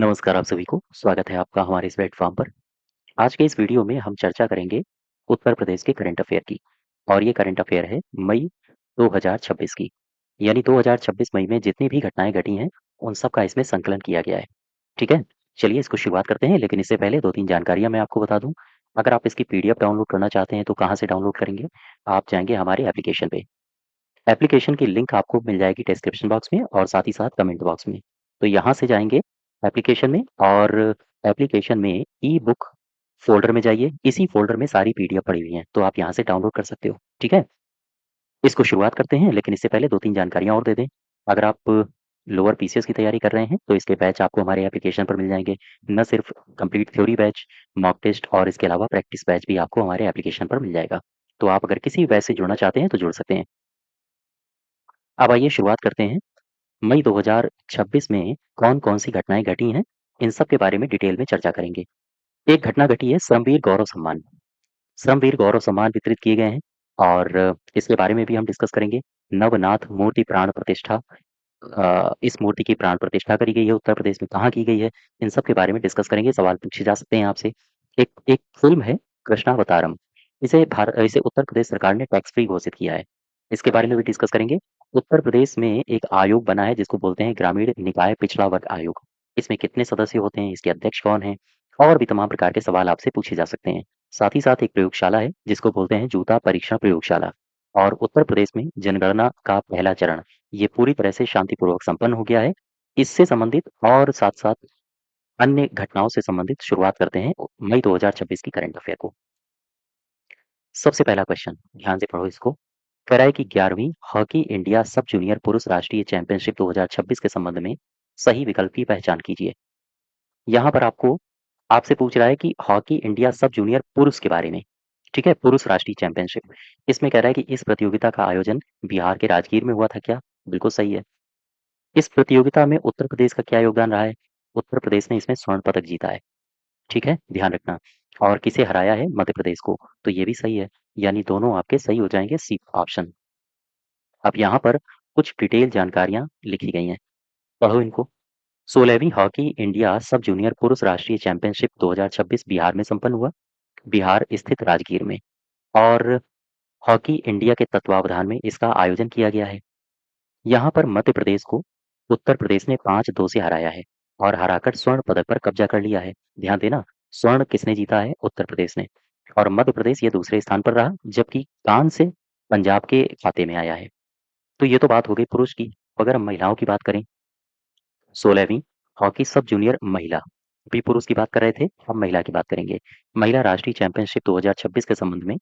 नमस्कार आप सभी को, स्वागत है आपका हमारे इस प्लेटफ़ॉर्म पर। आज के इस वीडियो में हम चर्चा करेंगे उत्तर प्रदेश के करंट अफ़ेयर की और ये करंट अफ़ेयर है मई 2026 की। यानी 2026 मई में जितनी भी घटनाएँ घटी हैं, उन सब का इसमें संकलन किया गया है। ठीक है? चलिए इसको शुरुआत करते हैं, लेकिन इससे पहले 2-3 जानकारियाँ मैं आपको बता दूँ। अगर आप इसकी पीडीएफ डाउनलोड करना चाहते हैं, तो कहाँ से डाउनलोड करेंगे? आप जाएँगे हमारे एप्लीकेशन पे। एप्लीकेशन की लिंक आपको मिल जाएगी डिस्क्रिप्शन बॉक्स में और साथ ही साथ कमेंट बॉक्स में। तो यहाँ से जाएँगे एप्लीकेशन में और एप्लीकेशन में ई बुक फ़ोल्डर में जाइए। इसी फ़ोल्डर में सारी पीडीएफ पड़ी हुई हैं, तो आप यहाँ से डाउनलोड कर सकते हो। ठीक है? इसको शुरुआत करते हैं, लेकिन इससे पहले 2-3 जानकारियाँ और दे दें। अगर आप लोअर पीसीएस की तैयारी कर रहे हैं, तो इसके बैच आपको हमारे एप्लीकेशन पर मिल जाएँगे। न सिर्फ complete theory batch, mock test और इसके अलावा प्रैक्टिस बैच भी आपको हमारे एप्लीकेशन पर मिल जाएगा। तो आप अगर किसी बैच से जुड़ना चाहते हैं, तो जुड़ सकते हैं। अब आइए शुरुआत करते हैं। मई 2026 में कौन-कौन सी घटनाएँ घटी हैं, इन सब के बारे में डिटेल में चर्चा करेंगे। एक घटना घटी है श्रमवीर गौरव सम्मान। श्रमवीर गौरव सम्मान वितरित किए गए हैं और इसके बारे में भी हम डिस्कस करेंगे। नवनाथ मूर्ति प्राण प्रतिष्ठा इस मूर्ति की प्राण प्रतिष्ठा करी गई है उत्तर प्रदेश में, कहाँ की गई है? इन सब के बारे में डिस्कस करेंगे, सवाल पूछे जा सकते हैं आपसे। एक एक फ़िल्म है कृष्णावतारम, इसे उत्तर प्रदेश सरकार ने टैक्स फ्री घोषित किया है। इसके बारे में भी डिस्कस करेंगे। उत्तर प्रदेश में एक आयोग बना है जिसको बोलते हैं ग्रामीण निकाय पिछड़ा वर्ग आयोग। इसमें कितने सदस्य होते हैं, इसके अध्यक्ष कौन हैं? और भी तमाम प्रकार के सवाल आपसे पूछे जा सकते हैं। साथ ही साथ एक प्रयोगशाला है जिसको बोलते हैं जूता परीक्षण प्रयोगशाला और उत्तर प्रदेश में जनगणना का पहला चरण ये पूरी तरह से शांतिपूर्वक संपन्न हो गया है। इससे संबंधित और साथ-साथ अन्य घटनाओं से संबंधित शुरुआत करते हैं मई 2026 की करंट अफ़ेयर को। सबसे पहला क्वेश्चन, ध्यान से पढ़ो इसको। कह रहा है कि 11वीं हॉकी इंडिया सब जूनियर पुरुष राष्ट्रीय चैंपियनशिप 2026 के संबंध में सही विकल्प की पहचान कीजिए। यहाँ पर आपसे पूछ रहा है कि हॉकी इंडिया सब जूनियर पुरुष के बारे में, ठीक है? पुरुष राष्ट्रीय चैंपियनशिप। इसमें कह रहा है कि इस प्रतियोगिता का आयोजन बिहार के राजगीर में हुआ था क्या? बिल्कुल सही है। इस प्रतियोगिता में उत्तर प्रदेश का क्या योगदान रहा है? उत्तर प्रदेश ने इसमें स्वर्ण पदक जीता है, ठीक है? ध्यान रखना। और किसे हराया है? मध्य प्रदेश को, तो ये भी सही है। यानी दोनों आपके सही हो जाएँगे, सी ऑप्शन। अब यहाँ पर कुछ डिटेल जानकारियाँ लिखी गई हैं, पढ़ो इनको। 16वीं हॉकी इंडिया सब जूनियर पुरुष राष्ट्रीय चैंपियनशिप 2026 बिहार में संपन्न हुआ, बिहार स्थित राजगीर में। और हॉकी इंडिया के तत्वावधान में इसका आयोजन किया गया है। यहाँ पर मध्य प्रदेश को उत्तर प्रदेश ने 5-2 से हराया है और हराकर स्वर्ण पदक पर कब्जा कर लिया है। ध्यान देना, स्वर्ण किसने जीता है? उत्तर प्रदेश ने। और मध्य प्रदेश ये दूसरे स्थान पर रहा, जबकि कांस्य पंजाब के खाते में आया है। तो ये तो बात हो गई पुरुष की। अगर हम महिलाओं की बात करें, 16वीं हॉकी सब जूनियर महिला, अभी पुरुष की बात कर रहे थे, अब महिला की बात करेंगे। महिला राष्ट्रीय चैंपियनशिप 2026 के संबंध में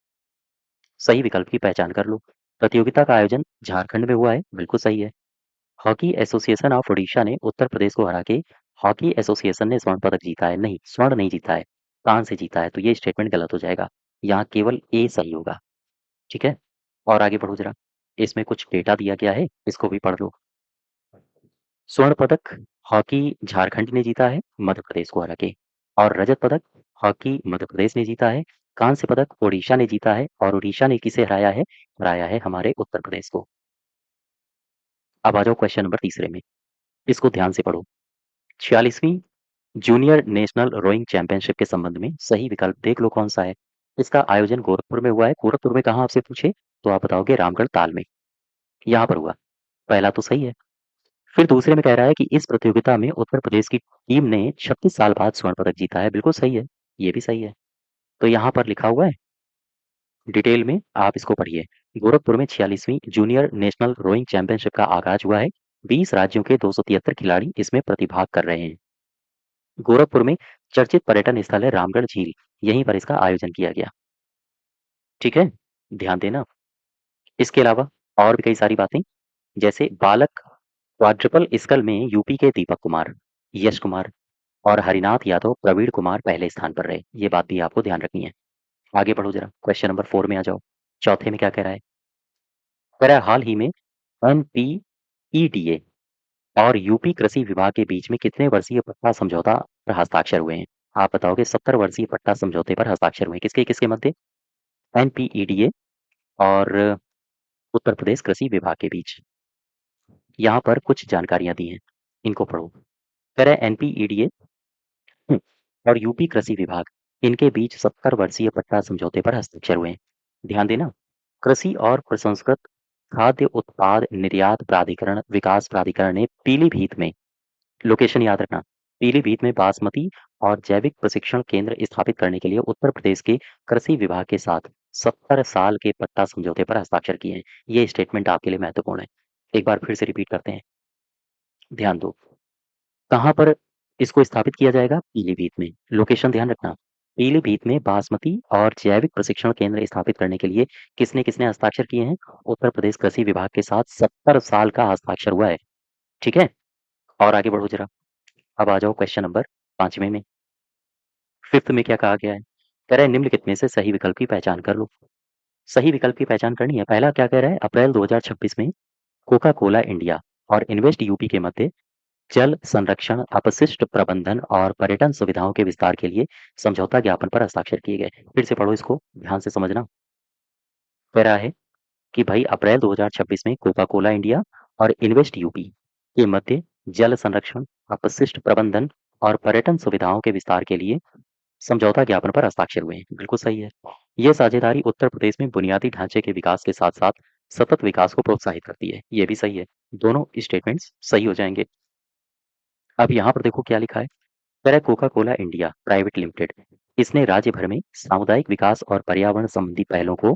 सही विकल्प की पहचान कर लो। प्रतियोगिता का आयोजन झारखंड में हुआ है, बिल्कुल सही है। हॉकी एसोसिएशन ऑफ ओडिशा ने उत्तर प्रदेश को हरा के हॉकी एसोसिएशन ने स्वर्ण पदक जीता है, नहीं स्वर्ण नहीं जीता है, कांस्य जीता है, तो ये स्टेटमेंट गलत हो जाएगा। यहाँ केवल ए सही होगा, ठीक है? और आगे बढ़ो जरा, इसमें कुछ डेटा दिया गया है, इसको भी पढ़ लो। स्वर्ण पदक हॉकी झारखंड ने जीता है मध्य प्रदेश को हरा के, और रजत पदक हॉकी मध्य प्रदेश ने जीता है, कांस्य पदक ओडिशा ने जीता है, और ओडिशा ने किसे हराया है? हराया है हमारे उत्तर प्रदेश को। अब आ जाओ क्वेश्चन नंबर तीसरे में, इसको ध्यान से पढ़ो। 46वीं जूनियर नेशनल रोइंग चैंपियनशिप के संबंध में सही विकल्प देख लो कौन सा है। इसका आयोजन गोरखपुर में हुआ है। गोरखपुर में कहाँ आपसे पूछे तो आप बताओगे रामगढ़ ताल में, यहाँ पर हुआ। पहला तो सही है। फिर दूसरे में कह रहा है कि इस प्रतियोगिता में उत्तर प्रदेश की टीम ने 36 साल बाद स्वर्ण पदक जीता है, बिल्कुल सही है, ये भी सही है। तो यहाँ पर लिखा हुआ है डिटेल में, आप इसको पढ़िए। गोरखपुर में 46वीं जूनियर नेशनल रोइंग चैंपियनशिप का आगाज हुआ है। 20 राज्यों के 273 खिलाड़ी इसमें प्रतिभाग कर रहे हैं। गोरखपुर में चर्चित पर्यटन स्थल है रामगढ़ झील, यहीं पर इसका आयोजन किया गया। ठीक है, ध्यान देना। इसके अलावा और भी कई सारी बातें, जैसे बालक क्वाड्रपल स्कल में यूपी के दीपक कुमार, यश कुमार और हरिनाथ यादव प्रवीण कुमार पहले स्थान पर रहे। ये बात भी आपको ध्यान रखनी है। आगे बढ़ो जरा, क्वेश्चन नंबर 4 में आ जाओ। चौथे में क्या कह रहा है? कह रहा है हाल ही में एनपीईडीए और यूपी कृषि विभाग के बीच में कितने वर्षीय पट्टा समझौता पर हस्ताक्षर हुए हैं? आप बताओगे 70 वर्षीय पट्टा समझौते पर हस्ताक्षर हुए हैं। किसके किसके मध्य? एनपीईडीए और उत्तर प्रदेश कृषि विभाग के बीच। यहाँ पर कुछ जानकारियां दी हैं, इनको पढ़ो। कह रहा है एनपीईडीए और यूपी कृषि विभाग, इनके बीच 70 वर्षीय पट्टा समझौते पर हस्ताक्षर हुए हैं। ध्यान देना, कृषि और प्रसंस्कृत खाद्य उत्पाद निर्यात प्राधिकरण विकास प्राधिकरण ने पीलीभीत में, लोकेशन याद रखना, पीलीभीत में बासमती और जैविक प्रशिक्षण केंद्र स्थापित करने के लिए उत्तर प्रदेश के कृषि विभाग के साथ 70 साल के पट्टा समझौते पर हस्ताक्षर किए हैं। ये स्टेटमेंट आपके लिए महत्वपूर्ण है। एक बार फिर से रिपीट करते हैं, ध्यान दो। कहाँ पर इसको स्थापित किया जाएगा? पीलीभीत में। लोकेशन ध्यान रखना, पीलीभीत में बासमती और जैविक प्रशिक्षण केंद्र स्थापित करने के लिए किसने किसने हस्ताक्षर किए हैं? उत्तर प्रदेश कृषि विभाग के साथ 70 साल का हस्ताक्षर हुआ है। ठीक है, और आगे बढ़ो जरा। अब आ जाओ क्वेश्चन नंबर 5वें में। 5th में क्या कहा गया है? कह रहा है निम्नलिखित में से सही विकल्प की पहचान कर लो। सही विकल्प की पहचान करनी है। पहला क्या कह रहा है? अप्रैल 2026 में कोका कोला इंडिया और इन्वेस्ट यूपी के मध्य जल संरक्षण, अपशिष्ट प्रबंधन और पर्यटन सुविधाओं के विस्तार के लिए समझौता ज्ञापन पर हस्ताक्षर किए गए। फिर से पढ़ो इसको, ध्यान से समझना। कह रहा है कि भाई अप्रैल 2026 में कोका कोला इंडिया और इन्वेस्ट यूपी के मध्य जल संरक्षण, अपशिष्ट प्रबंधन और पर्यटन सुविधाओं के विस्तार के लिए समझौता ज्ञापन पर हस्ताक्षर हुए हैं। बिल्कुल सही है। यह साझेदारी उत्तर प्रदेश में बुनियादी ढांचे के विकास के साथ साथ सतत विकास को प्रोत्साहित करती है। ये भी सही है। दोनों स्टेटमेंट्स सही हो जाएंगे। अब यहाँ पर देखो क्या लिखा है। कह रहा है Coca Cola India private limited, इसने राज्य भर में सामुदायिक विकास और पर्यावरण संबंधी पहलों को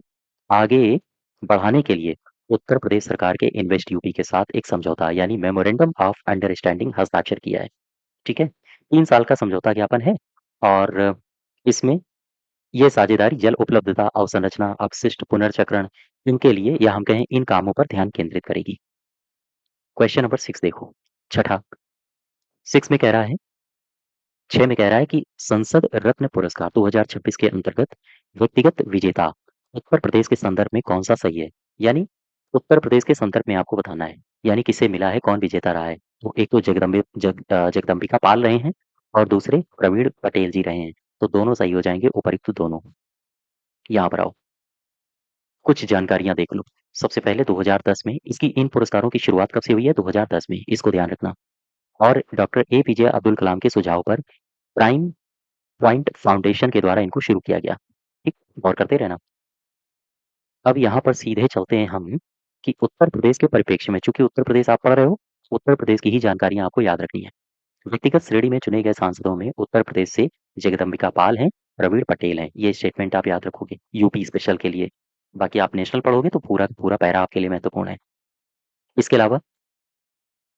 आगे बढ़ाने के लिए उत्तर प्रदेश सरकार के इन्वेस्ट यूपी के साथ एक समझौता यानी मेमोरेंडम ऑफ अंडरस्टैंडिंग हस्ताक्षर किया है। ठीक है, 3 साल का समझौता ज्ञापन है और इसमें यह साझेदारी जल उपलब्धता, अवसंरचना, अपशिष्ट पुनर्चक्रण, इनके लिए या हम कहें इन कामों पर ध्यान केंद्रित करेगी। क्वेश्चन नंबर 6 देखो, छठा। 6 में कह रहा है 6 में कह रहा है कि संसद रत्न पुरस्कार 2026 के अंतर्गत व्यक्तिगत विजेता उत्तर प्रदेश के संदर्भ में कौन सा सही है? यानी उत्तर प्रदेश के संदर्भ में आपको बताना है, यानी किसे मिला है, कौन विजेता रहा है। तो एक तो जगदम्बिका पाल रहे हैं और दूसरे प्रवीण पटेल जी रहे हैं। तो दोनों सही हो जाएंगे, उपयुक्त दोनों। यहाँ पर आओ, कुछ जानकारियां देख लो। सबसे पहले 2010 में इसकी इन पुरस्कारों की शुरुआत कब से हुई है? 2010 में, इसको ध्यान रखना। और डॉक्टर APJ अब्दुल कलाम के सुझाव पर प्राइम पॉइंट फाउंडेशन के द्वारा इनको शुरू किया गया। ठीक, गौर करते रहना। अब यहाँ पर सीधे चलते हैं हम कि उत्तर प्रदेश के परिप्रेक्ष्य में, चूंकि उत्तर प्रदेश आप पढ़ रहे हो, उत्तर प्रदेश की ही जानकारियां आपको याद रखनी है। व्यक्तिगत श्रेणी में चुने गए सांसदों में उत्तर प्रदेश से जगदम्बिका पाल हैं, प्रवीण पटेल हैं। ये स्टेटमेंट आप याद रखोगे यूपी स्पेशल के लिए। बाकी आप नेशनल पढ़ोगे तो पूरा पूरा पैरा आपके लिए महत्वपूर्ण है। इसके अलावा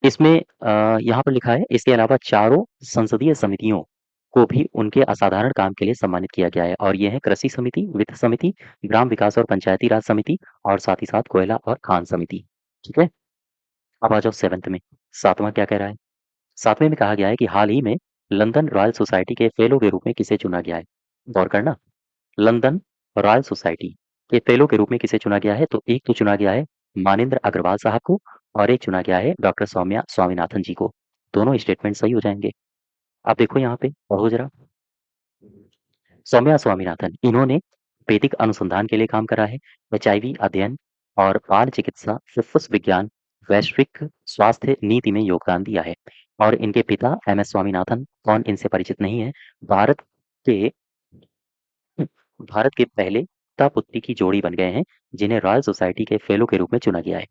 इसमें यहाँ पर लिखा है, इसके अलावा चारों संसदीय समितियों को भी उनके असाधारण काम के लिए सम्मानित किया गया है और ये है कृषि समिति, वित्त समिति, ग्राम विकास और पंचायती राज समिति और साथ ही साथ कोयला और खान समिति। ठीक है, अब आ जाओ 7th में। 7वां क्या कह रहा है? 7वें में कहा गया है कि हाल ही में लंदन रॉयल सोसाइटी के फेलो के रूप में किसे चुना गया है? गौर करना, लंदन रॉयल सोसाइटी के फेलो के रूप में किसे चुना गया है? तो एक तो चुना गया है मानिंद्र अग्रवाल साहब को और एक चुना गया है डॉक्टर सौम्या स्वामीनाथन जी को। दोनों स्टेटमेंट सही हो जाएंगे। आप देखो यहाँ पे, पढ़ो जरा। सौम्या स्वामीनाथन, इन्होंने वैदिक अनुसंधान के लिए काम करा है, HIV अध्ययन और बाल चिकित्सा, फुफ्फुस विज्ञान, वैश्विक स्वास्थ्य नीति में योगदान दिया है। और इनके पिता MS स्वामीनाथन, कौन इनसे परिचित नहीं है, भारत के भारत के पहले पिता पुत्री की जोड़ी बन गए हैं जिन्हें रॉयल सोसाइटी के फेलो के रूप में चुना गया है।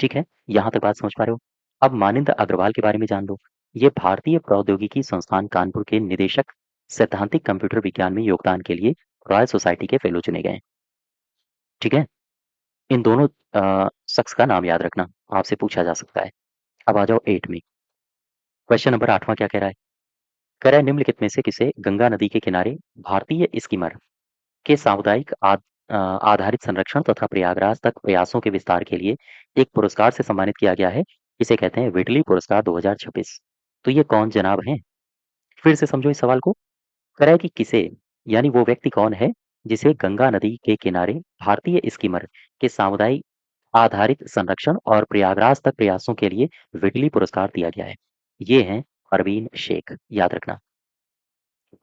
ठीक है, यहाँ तक बात समझ पा रहे हो? अब मानिंद अग्रवाल के बारे में जान लो। ये भारतीय प्रौद्योगिकी संस्थान कानपुर के निदेशक सैद्धांतिक कंप्यूटर विज्ञान में योगदान के लिए रॉयल सोसाइटी के फेलो चुने गए। ठीक है, इन दोनों शख्स का नाम याद रखना, आपसे पूछा जा सकता है। अब आ जाओ 8 में। क्वेश्चन नंबर 8वां क्या कह रहा है? कह रहा है निम्नलिखित में से किसे गंगा नदी के किनारे भारतीय स्कीमर के सामुदायिक आधारित संरक्षण तथा प्रयागराज तक प्रयासों के विस्तार के लिए एक पुरस्कार से सम्मानित किया गया है? इसे कहते हैं विटली पुरस्कार 2026। तो ये कौन जनाब हैं? फिर से समझो इस सवाल को। कह रहा है कि किसे, यानी वो व्यक्ति कौन है जिसे गंगा नदी के किनारे भारतीय स्कीमर के सामुदायिक आधारित संरक्षण और प्रयागराज तक प्रयासों के लिए विटली पुरस्कार दिया गया है? ये हैं परवीन शेख, याद रखना,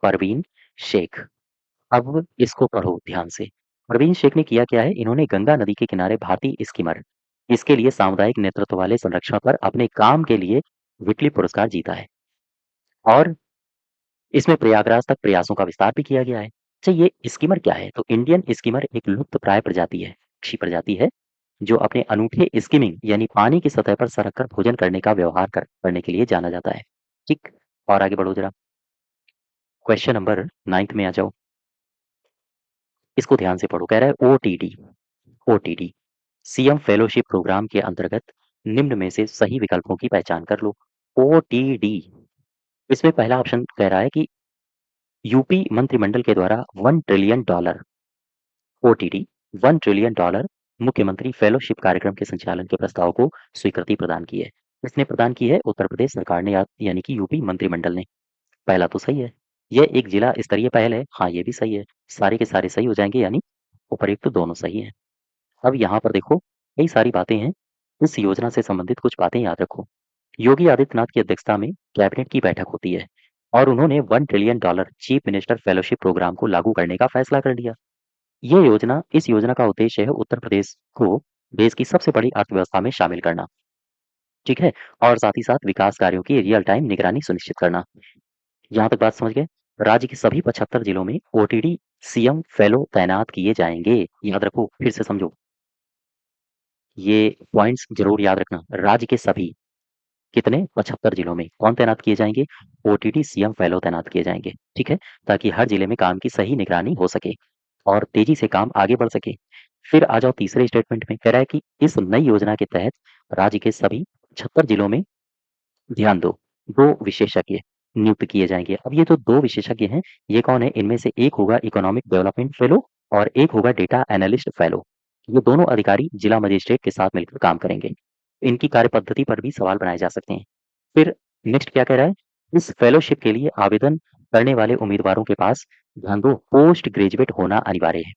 परवीन शेख। अब इसको पढ़ो ध्यान से। प्रवीण शेख ने किया क्या है? इन्होंने गंगा नदी के किनारे भारतीय स्कीमर, इसके लिए सामुदायिक नेतृत्व वाले संरक्षण पर अपने काम के लिए विटली पुरस्कार जीता है। और इसमें प्रयागराज तक प्रयासों का विस्तार भी किया गया है। अच्छा, ये स्कीमर क्या है? तो इंडियन स्कीमर एक लुप्तप्राय प्रजाति है, पक्षी प्रजाति है, जो अपने अनूठे स्किमिंग यानी पानी की सतह पर सरक कर भोजन करने का व्यवहार करने के लिए जाना जाता है। ठीक, और आगे बढ़ो जरा। क्वेश्चन नंबर 9 में आ जाओ। इसको ध्यान से पढ़ो। कह रहा है OTD. OTD CM fellowship program के अंतर्गत निम्न में से सही विकल्पों की पहचान कर लो। ओटीडी, इसमें पहला ऑप्शन कह रहा है कि यूपी मंत्रिमंडल के द्वारा $1 ट्रिलियन, ओटीडी $1 ट्रिलियन मुख्यमंत्री फेलोशिप कार्यक्रम के संचालन के प्रस्ताव को स्वीकृति प्रदान की है। इसने प्रदान की है उत्तर प्रदेश सरकार ने, यानी कि यूपी मंत्रिमंडल ने। पहला तो सही है। यह एक जिला स्तरीय पहल है। हाँ, ये भी सही है। सारे के सारे सही हो जाएंगे, यानी उपर्युक्त तो दोनों सही हैं। अब यहाँ पर देखो, कई सारी बातें हैं। इस योजना से संबंधित कुछ बातें याद रखो। योगी आदित्यनाथ की अध्यक्षता में कैबिनेट की बैठक होती है और उन्होंने $1 trillion chief minister fellowship program को लागू करने का फैसला कर लिया। इस योजना का उद्देश्य है उत्तर प्रदेश को देश की सबसे बड़ी अर्थव्यवस्था में शामिल करना। ठीक है, और साथ ही साथ विकास कार्यों की रियल टाइम निगरानी सुनिश्चित करना। यहाँ तक बात समझ गए? राज्य के सभी 75 जिलों में ओटीडी सीएम फेलो तैनात किए जाएंगे। याद रखो, फिर से समझो, ये पॉइंट्स जरूर याद रखना। राज्य के सभी कितने 75 जिलों में कौन तैनात किए जाएंगे? ओटीडी सीएम फेलो तैनात किए जाएंगे। ठीक है, ताकि हर जिले में काम की सही निगरानी हो सके और तेजी से काम आगे बढ़ सके। फिर आ जाओ तीसरे स्टेटमेंट में। कह रहा है कि इस नई योजना के तहत राज्य के सभी 76 जिलों में, ध्यान दो, 2 विशेषज्ञ नियुक्त किए जाएंगे। अब ये जो 2 विशेषज्ञ हैं, ये कौन है? इनमें से एक होगा इकोनॉमिक डेवलपमेंट फेलो और एक होगा डेटा एनालिस्ट फेलो। ये दोनों अधिकारी जिला मजिस्ट्रेट के साथ मिलकर काम करेंगे। इनकी कार्यपद्धति पर भी सवाल बनाए जा सकते हैं। फिर नेक्स्ट क्या कह रहा है? इस फेलोशिप के लिए आवेदन करने वाले उम्मीदवारों के पास, ध्यान दो, पोस्ट ग्रेजुएट होना अनिवार्य है।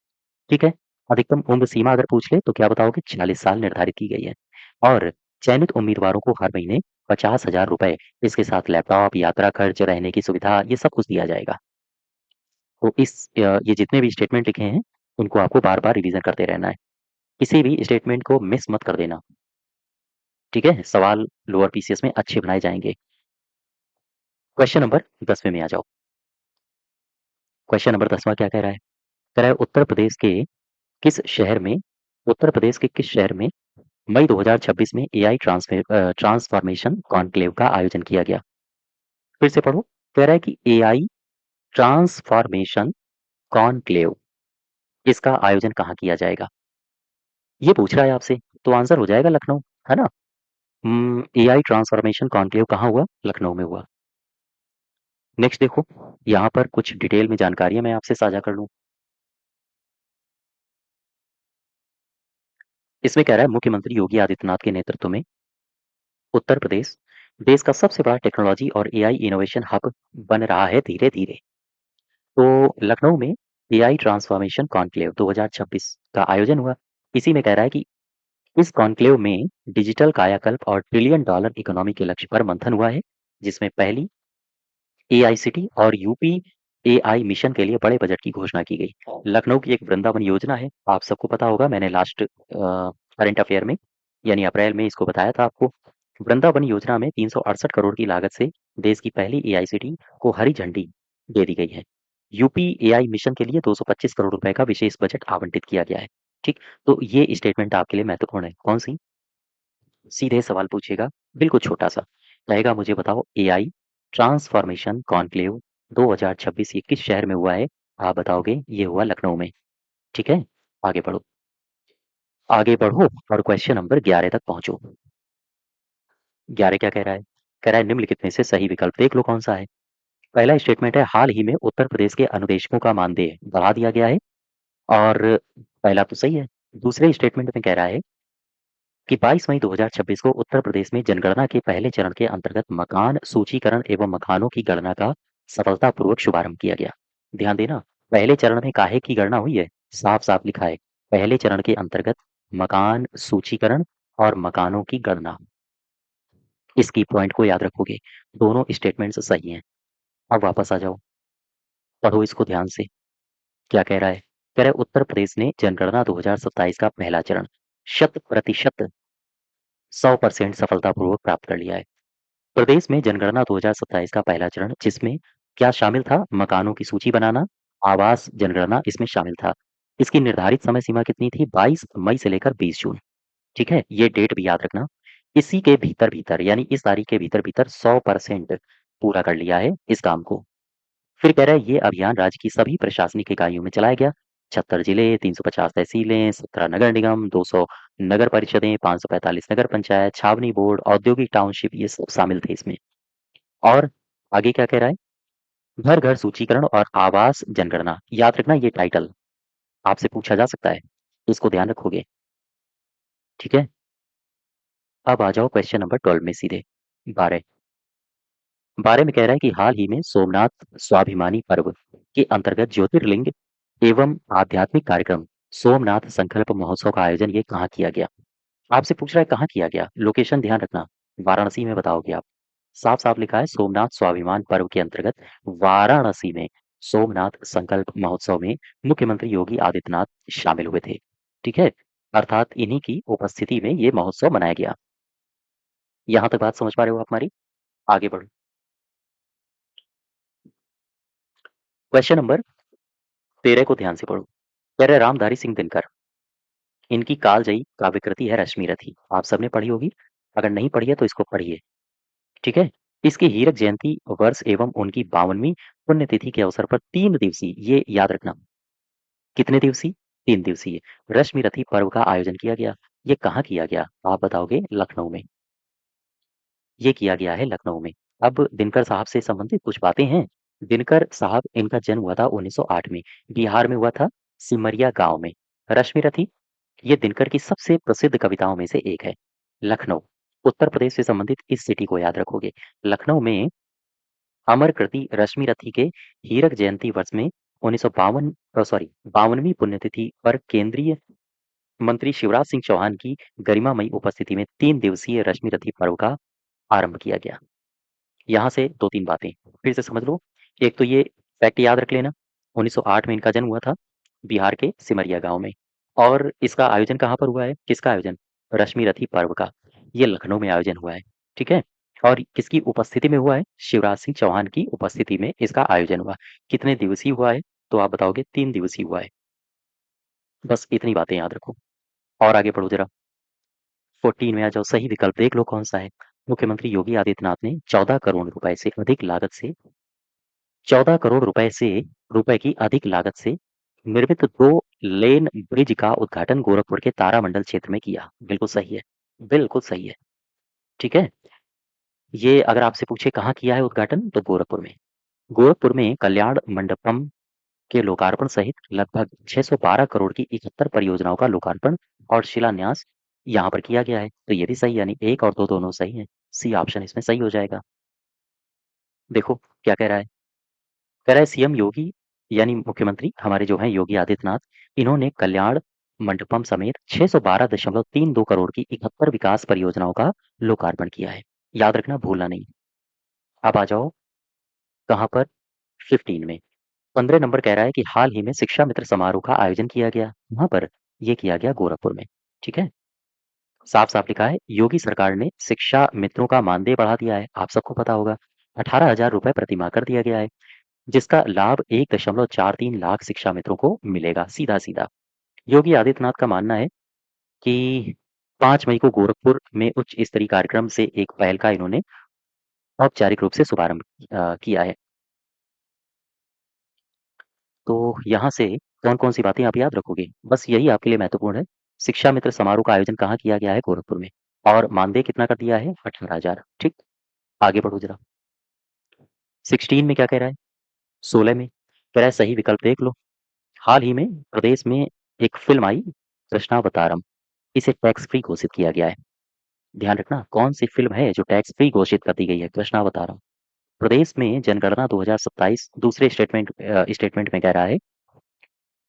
ठीक है, अधिकतम उम्र सीमा अगर पूछ ले तो क्या बताओगे? 40 साल निर्धारित की गई है। और चयनित उम्मीदवारों को हर महीने 50,000 रुपए, इसके साथ लैपटॉप, यात्रा खर्च, रहने की सुविधा, ये सब कुछ दिया जाएगा। तो ये जितने भी स्टेटमेंट लिखे हैं, इनको आपको बार बार रिवीजन करते रहना है। किसी भी स्टेटमेंट को मिस मत कर देना। ठीक है, सवाल लोअर पीसीएस में अच्छे बनाए जाएंगे। क्वेश्चन नंबर 10वें में आ जाओ। क्वेश्चन नंबर 10वां क्या कह रहा है? कह रहा है उत्तर प्रदेश के किस शहर में मई 2026 में एआई ट्रांसफॉर्मेशन कॉन्क्लेव का आयोजन किया गया? फिर से पढ़ो। कह रहा है कि एआई ट्रांसफॉर्मेशन कॉन्क्लेव, इसका आयोजन कहाँ किया जाएगा? ये पूछ रहा है आपसे। तो आंसर हो जाएगा लखनऊ, है ना? एआई ट्रांसफॉर्मेशन कॉन्क्लेव कहाँ हुआ? लखनऊ में हुआ। नेक्स्ट देखो, यहाँ पर कुछ डिटेल में जानकारियां मैं आपसे साझा कर लूँ। इसमें कह रहा है मुख्यमंत्री योगी आदित्यनाथ के नेतृत्व में उत्तर प्रदेश देश का सबसे बड़ा टेक्नोलॉजी और एआई इनोवेशन हब बन रहा है धीरे धीरे। तो लखनऊ में एआई ट्रांसफॉर्मेशन कॉन्क्लेव 2026 का आयोजन हुआ। इसी में कह रहा है कि इस कॉन्क्लेव में डिजिटल कायाकल्प और $1 ट्रिलियन इकोनॉमी के लक्ष्य पर मंथन हुआ है, जिसमें पहली एआईसीटी और यूपी एआई मिशन के लिए बड़े बजट की घोषणा की गई। लखनऊ की एक वृंदावन योजना है, आप सबको पता होगा। मैंने लास्ट करंट अफेयर में, यानी अप्रैल में, इसको बताया था आपको। वृंदावन योजना में 368 करोड़ की लागत से देश की पहली एआईसीटी को हरी झंडी दे दी गई है। यूपी एआई मिशन के लिए 225 करोड़ रुपए का विशेष बजट आवंटित किया गया है। ठीक, तो ये स्टेटमेंट आपके लिए महत्वपूर्ण है। कौन सी? सीधे सवाल पूछेगा, बिल्कुल छोटा सा, कहेगा मुझे बताओ एआई ट्रांसफॉर्मेशन कॉन्क्लेव 2026 ये किस शहर में हुआ है? आप बताओगे ये हुआ लखनऊ में। ठीक है, आगे बढ़ो। आगे बढ़ो और क्वेश्चन नंबर 11 तक पहुंचो। 11 क्या कह रहा है? कह रहा है निम्नलिखित में से सही विकल्प देख लो कौन सा है। पहला स्टेटमेंट है हाल ही में उत्तर प्रदेश के अनुदेशकों का मानदेय बढ़ा दिया गया है, और पहला तो सही है। दूसरे स्टेटमेंट में कह रहा है कि 22 मई 2026 को उत्तर प्रदेश में जनगणना के पहले चरण के अंतर्गत मकान सूचीकरण एवं मकानों की गणना का सफलतापूर्वक शुभारंभ किया गया। ध्यान देना, पहले चरण में काहे की गणना हुई है? साफ साफ लिखा है, पहले चरण के अंतर्गत मकान सूचीकरण और मकानों की गणना। इसकी पॉइंट को याद रखोगे। दोनों स्टेटमेंट्स सही हैं। अब वापस आ जाओ, पढ़ो इसको ध्यान से। क्या कह रहा है? कह रहा है उत्तर प्रदेश ने जनगणना 2027 का पहला चरण 100% 100% सफलतापूर्वक प्राप्त कर लिया है। प्रदेश में जनगणना 2027 का पहला चरण, जिसमें क्या शामिल था? मकानों की सूची बनाना, आवास जनगणना इसमें शामिल था। इसकी निर्धारित समय सीमा कितनी थी? 22 मई से लेकर 20 जून। ठीक है? ये डेट भी याद रखना। इसी के भीतर-भीतर यानी इस तारीख के भीतर-भीतर 100% पूरा कर लिया है इस काम को। फिर कह रहा है ये अभियान राज्य की सभी प्रशासनिक इकाइयों में चलाया गया। 76 जिले, 350 तहसीलें, 17 नगर निगम, 200 नगर परिषदें, 545 नगर पंचायत, छावनी बोर्ड, औद्योगिक टाउनशिप ये सब शामिल थे इसमें। और आगे क्या कह रहा है? घर-घर सूचीकरण और आवास जनगणना। याद रखना ये टाइटल आपसे पूछा जा सकता है। इसको ध्यान रखोगे। ठीक है? अब आ जाओ क्वेश्चन नंबर 12 में सीधे। 12 12 में कह रहा है कि हाल ही में सोमनाथ स्वाभिमानी पर्व के अंतर्गत ज्योतिर्लिंग एवं आध्यात्मिक कार्यक्रम सोमनाथ संकल्प महोत्सव का आयोजन ये कहाँ किया गया? आपसे पूछ रहा है कहाँ किया गया? लोकेशन ध्यान रखना। वाराणसी में बताओगे आप। साफ-साफ लिखा है सोमनाथ स्वाभिमान पर्व के अंतर्गत वाराणसी में सोमनाथ संकल्प महोत्सव में मुख्यमंत्री योगी आदित्यनाथ शामिल हुए थे। ठीक है? अर्थात इन्हीं की उपस्थिति में ये महोत्सव मनाया गया। यहाँ तक बात समझ पा रहे हो आप हमारी? आगे बढ़ो। क्वेश्चन नंबर 13 को ध्यान से पढ़ो। कह रहे रामधारी सिंह दिनकर, इनकी कालजयी काव्य कृति है रश्मि रथी। आप सबने पढ़ी होगी। अगर नहीं पढ़ी है तो इसको पढ़िए। ठीक है? इसकी हीरक जयंती वर्ष एवं उनकी 52वीं पुण्यतिथि के अवसर पर 3 दिवसीय ये याद रखना। कितने दिवसीय? 3 दिवसीय रश्मि रथी पर्व का आयोजन किया गया। ये कहाँ किया गया? आप बताओगे लखनऊ में। ये किया गया है लखनऊ में। अब दिनकर साहब से संबंधित कुछ बातें हैं। दिनकर साहब इनका जन्म हुआ था 1908 में। बिहार में हुआ था सिमरिया गाँव में। रश्मि रथी ये दिनकर की सबसे प्रसिद्ध कविताओं में से एक है। लखनऊ, उत्तर प्रदेश से संबंधित इस सिटी को याद रखोगे। लखनऊ में अमर कृति रश्मि रथी के हीरक जयंती वर्ष में 52वीं पुण्यतिथि पर केंद्रीय मंत्री शिवराज सिंह चौहान की गरिमामयी उपस्थिति में 3 दिवसीय रश्मि रथी पर्व का आरंभ किया गया। यहाँ से 2-3 बातें फिर से समझ लो। एक तो ये फैक्ट याद रख लेना, 1908 में इनका जन्म हुआ था, बिहार के सिमरिया गाँव में। और इसका आयोजन कहाँ पर हुआ है? किसका आयोजन? रश्मि रथी पर्व का। ये लखनऊ में आयोजन हुआ है, ठीक है? और किसकी उपस्थिति में हुआ है? शिवराज सिंह चौहान की उपस्थिति में इसका आयोजन हुआ। कितने दिवसीय हुआ है? तो आप बताओगे 3 दिवसीय हुआ है। बस इतनी बातें याद रखो और आगे बढ़ो ज़रा। 14 में आ जाओ, सही विकल्प देख लो कौन-सा है। मुख्यमंत्री योगी आदित्यनाथ ने 14 करोड़ रुपए से अधिक लागत से 14 करोड़ रुपए की अधिक लागत से निर्मित 2 लेन ब्रिज का उद्घाटन गोरखपुर के तारामंडल क्षेत्र में किया। बिल्कुल सही है। बिल्कुल सही है। ठीक है? ये अगर आपसे पूछे कहाँ किया है उद्घाटन तो गोरखपुर में। गोरखपुर में कल्याण मंडपम के लोकार्पण सहित लगभग 612 करोड़ की 71 परियोजनाओं का लोकार्पण और शिलान्यास यहाँ पर किया गया है। तो ये भी सही यानी 1 और 2 दोनों सही हैं। सी ऑप्शन इसमें सही हो जाएगा। देखो क्या कह रहा है? कह रहा है सीएम योगी यानी मुख्यमंत्री हमारे जो हैं योगी आदित्यनाथ, इन्होंने कल्याण मंडपम समेत 612.32 करोड़ की 71 विकास परियोजनाओं का लोकार्पण किया है। याद रखना भूलना नहीं। अब आ जाओ कहाँ पर 15 में। 15 नंबर कह रहा है कि हाल ही में शिक्षा मित्र समारोह का आयोजन किया गया। कहाँ पर? ये किया गया गोरखपुर में। ठीक है? साफ-साफ लिखा है योगी सरकार ने शिक्षा मित्रों का मानदेय बढ़ा दिया है। आप सबको पता होगा। 18,000 रुपए प्रतिमाह कर दिया गया है। जिसका लाभ 1.43 लाख शिक्षा मित्रों को मिलेगा सीधा-सीधा। योगी आदित्यनाथ का मानना है कि 5 मई को गोरखपुर में उच्च स्तरीय कार्यक्रम से एक पहल का इन्होंने औपचारिक रूप से शुभारंभ किया है। तो यहाँ से कौन-कौन सी बातें आप याद रखोगे? बस यही आपके लिए महत्वपूर्ण है। शिक्षा मित्र समारोह का आयोजन कहाँ किया गया है? गोरखपुर में। और मानदेय कितना कर दिया है? 18,000 ठीक? आगे बढ़ो ज़रा। 16 में क्या कह रहा है? 16 में कह रहा है सही विकल्प देख लो। हाल ही में प्रदेश में एक फ़िल्म आई कृष्णावतारम। इसे टैक्स फ्री घोषित किया गया है। ध्यान रखना कौन-सी फ़िल्म है जो टैक्स फ्री घोषित कर दी गई है? कृष्णावतारम। प्रदेश में जनगणना 2027 दूसरे स्टेटमेंट में कह रहा है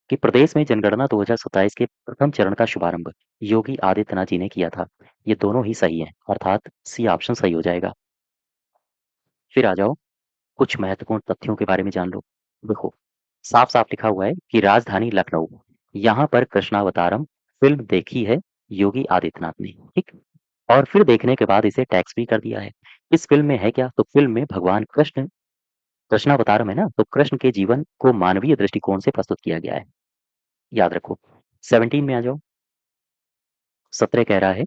कि प्रदेश में जनगणना 2027 के प्रथम चरण का शुभारंभ योगी आदित्यनाथ जी ने किया था। ये दोनों ही सही हैं, अर्थात सी ऑप्शन सही हो जाएगा। फिर आ जाओ कुछ महत्वपूर्ण तथ्यों के बारे में जान लो। देखो, साफ-साफ लिखा हुआ है कि राजधानी लखनऊ, यहाँ पर कृष्णावतारम फ़िल्म देखी है योगी आदित्यनाथ ने, ठीक? और फिर देखने के बाद इसे टैक्स फ्री कर दिया है। इस फ़िल्म में है क्या? तो फ़िल्म में भगवान कृष्ण कृष्णा अवतारम है ना, तो कृष्ण के जीवन को मानवीय दृष्टिकोण से प्रस्तुत किया गया है, याद रखो। 17 में आ जाओ। 17 कह रहा है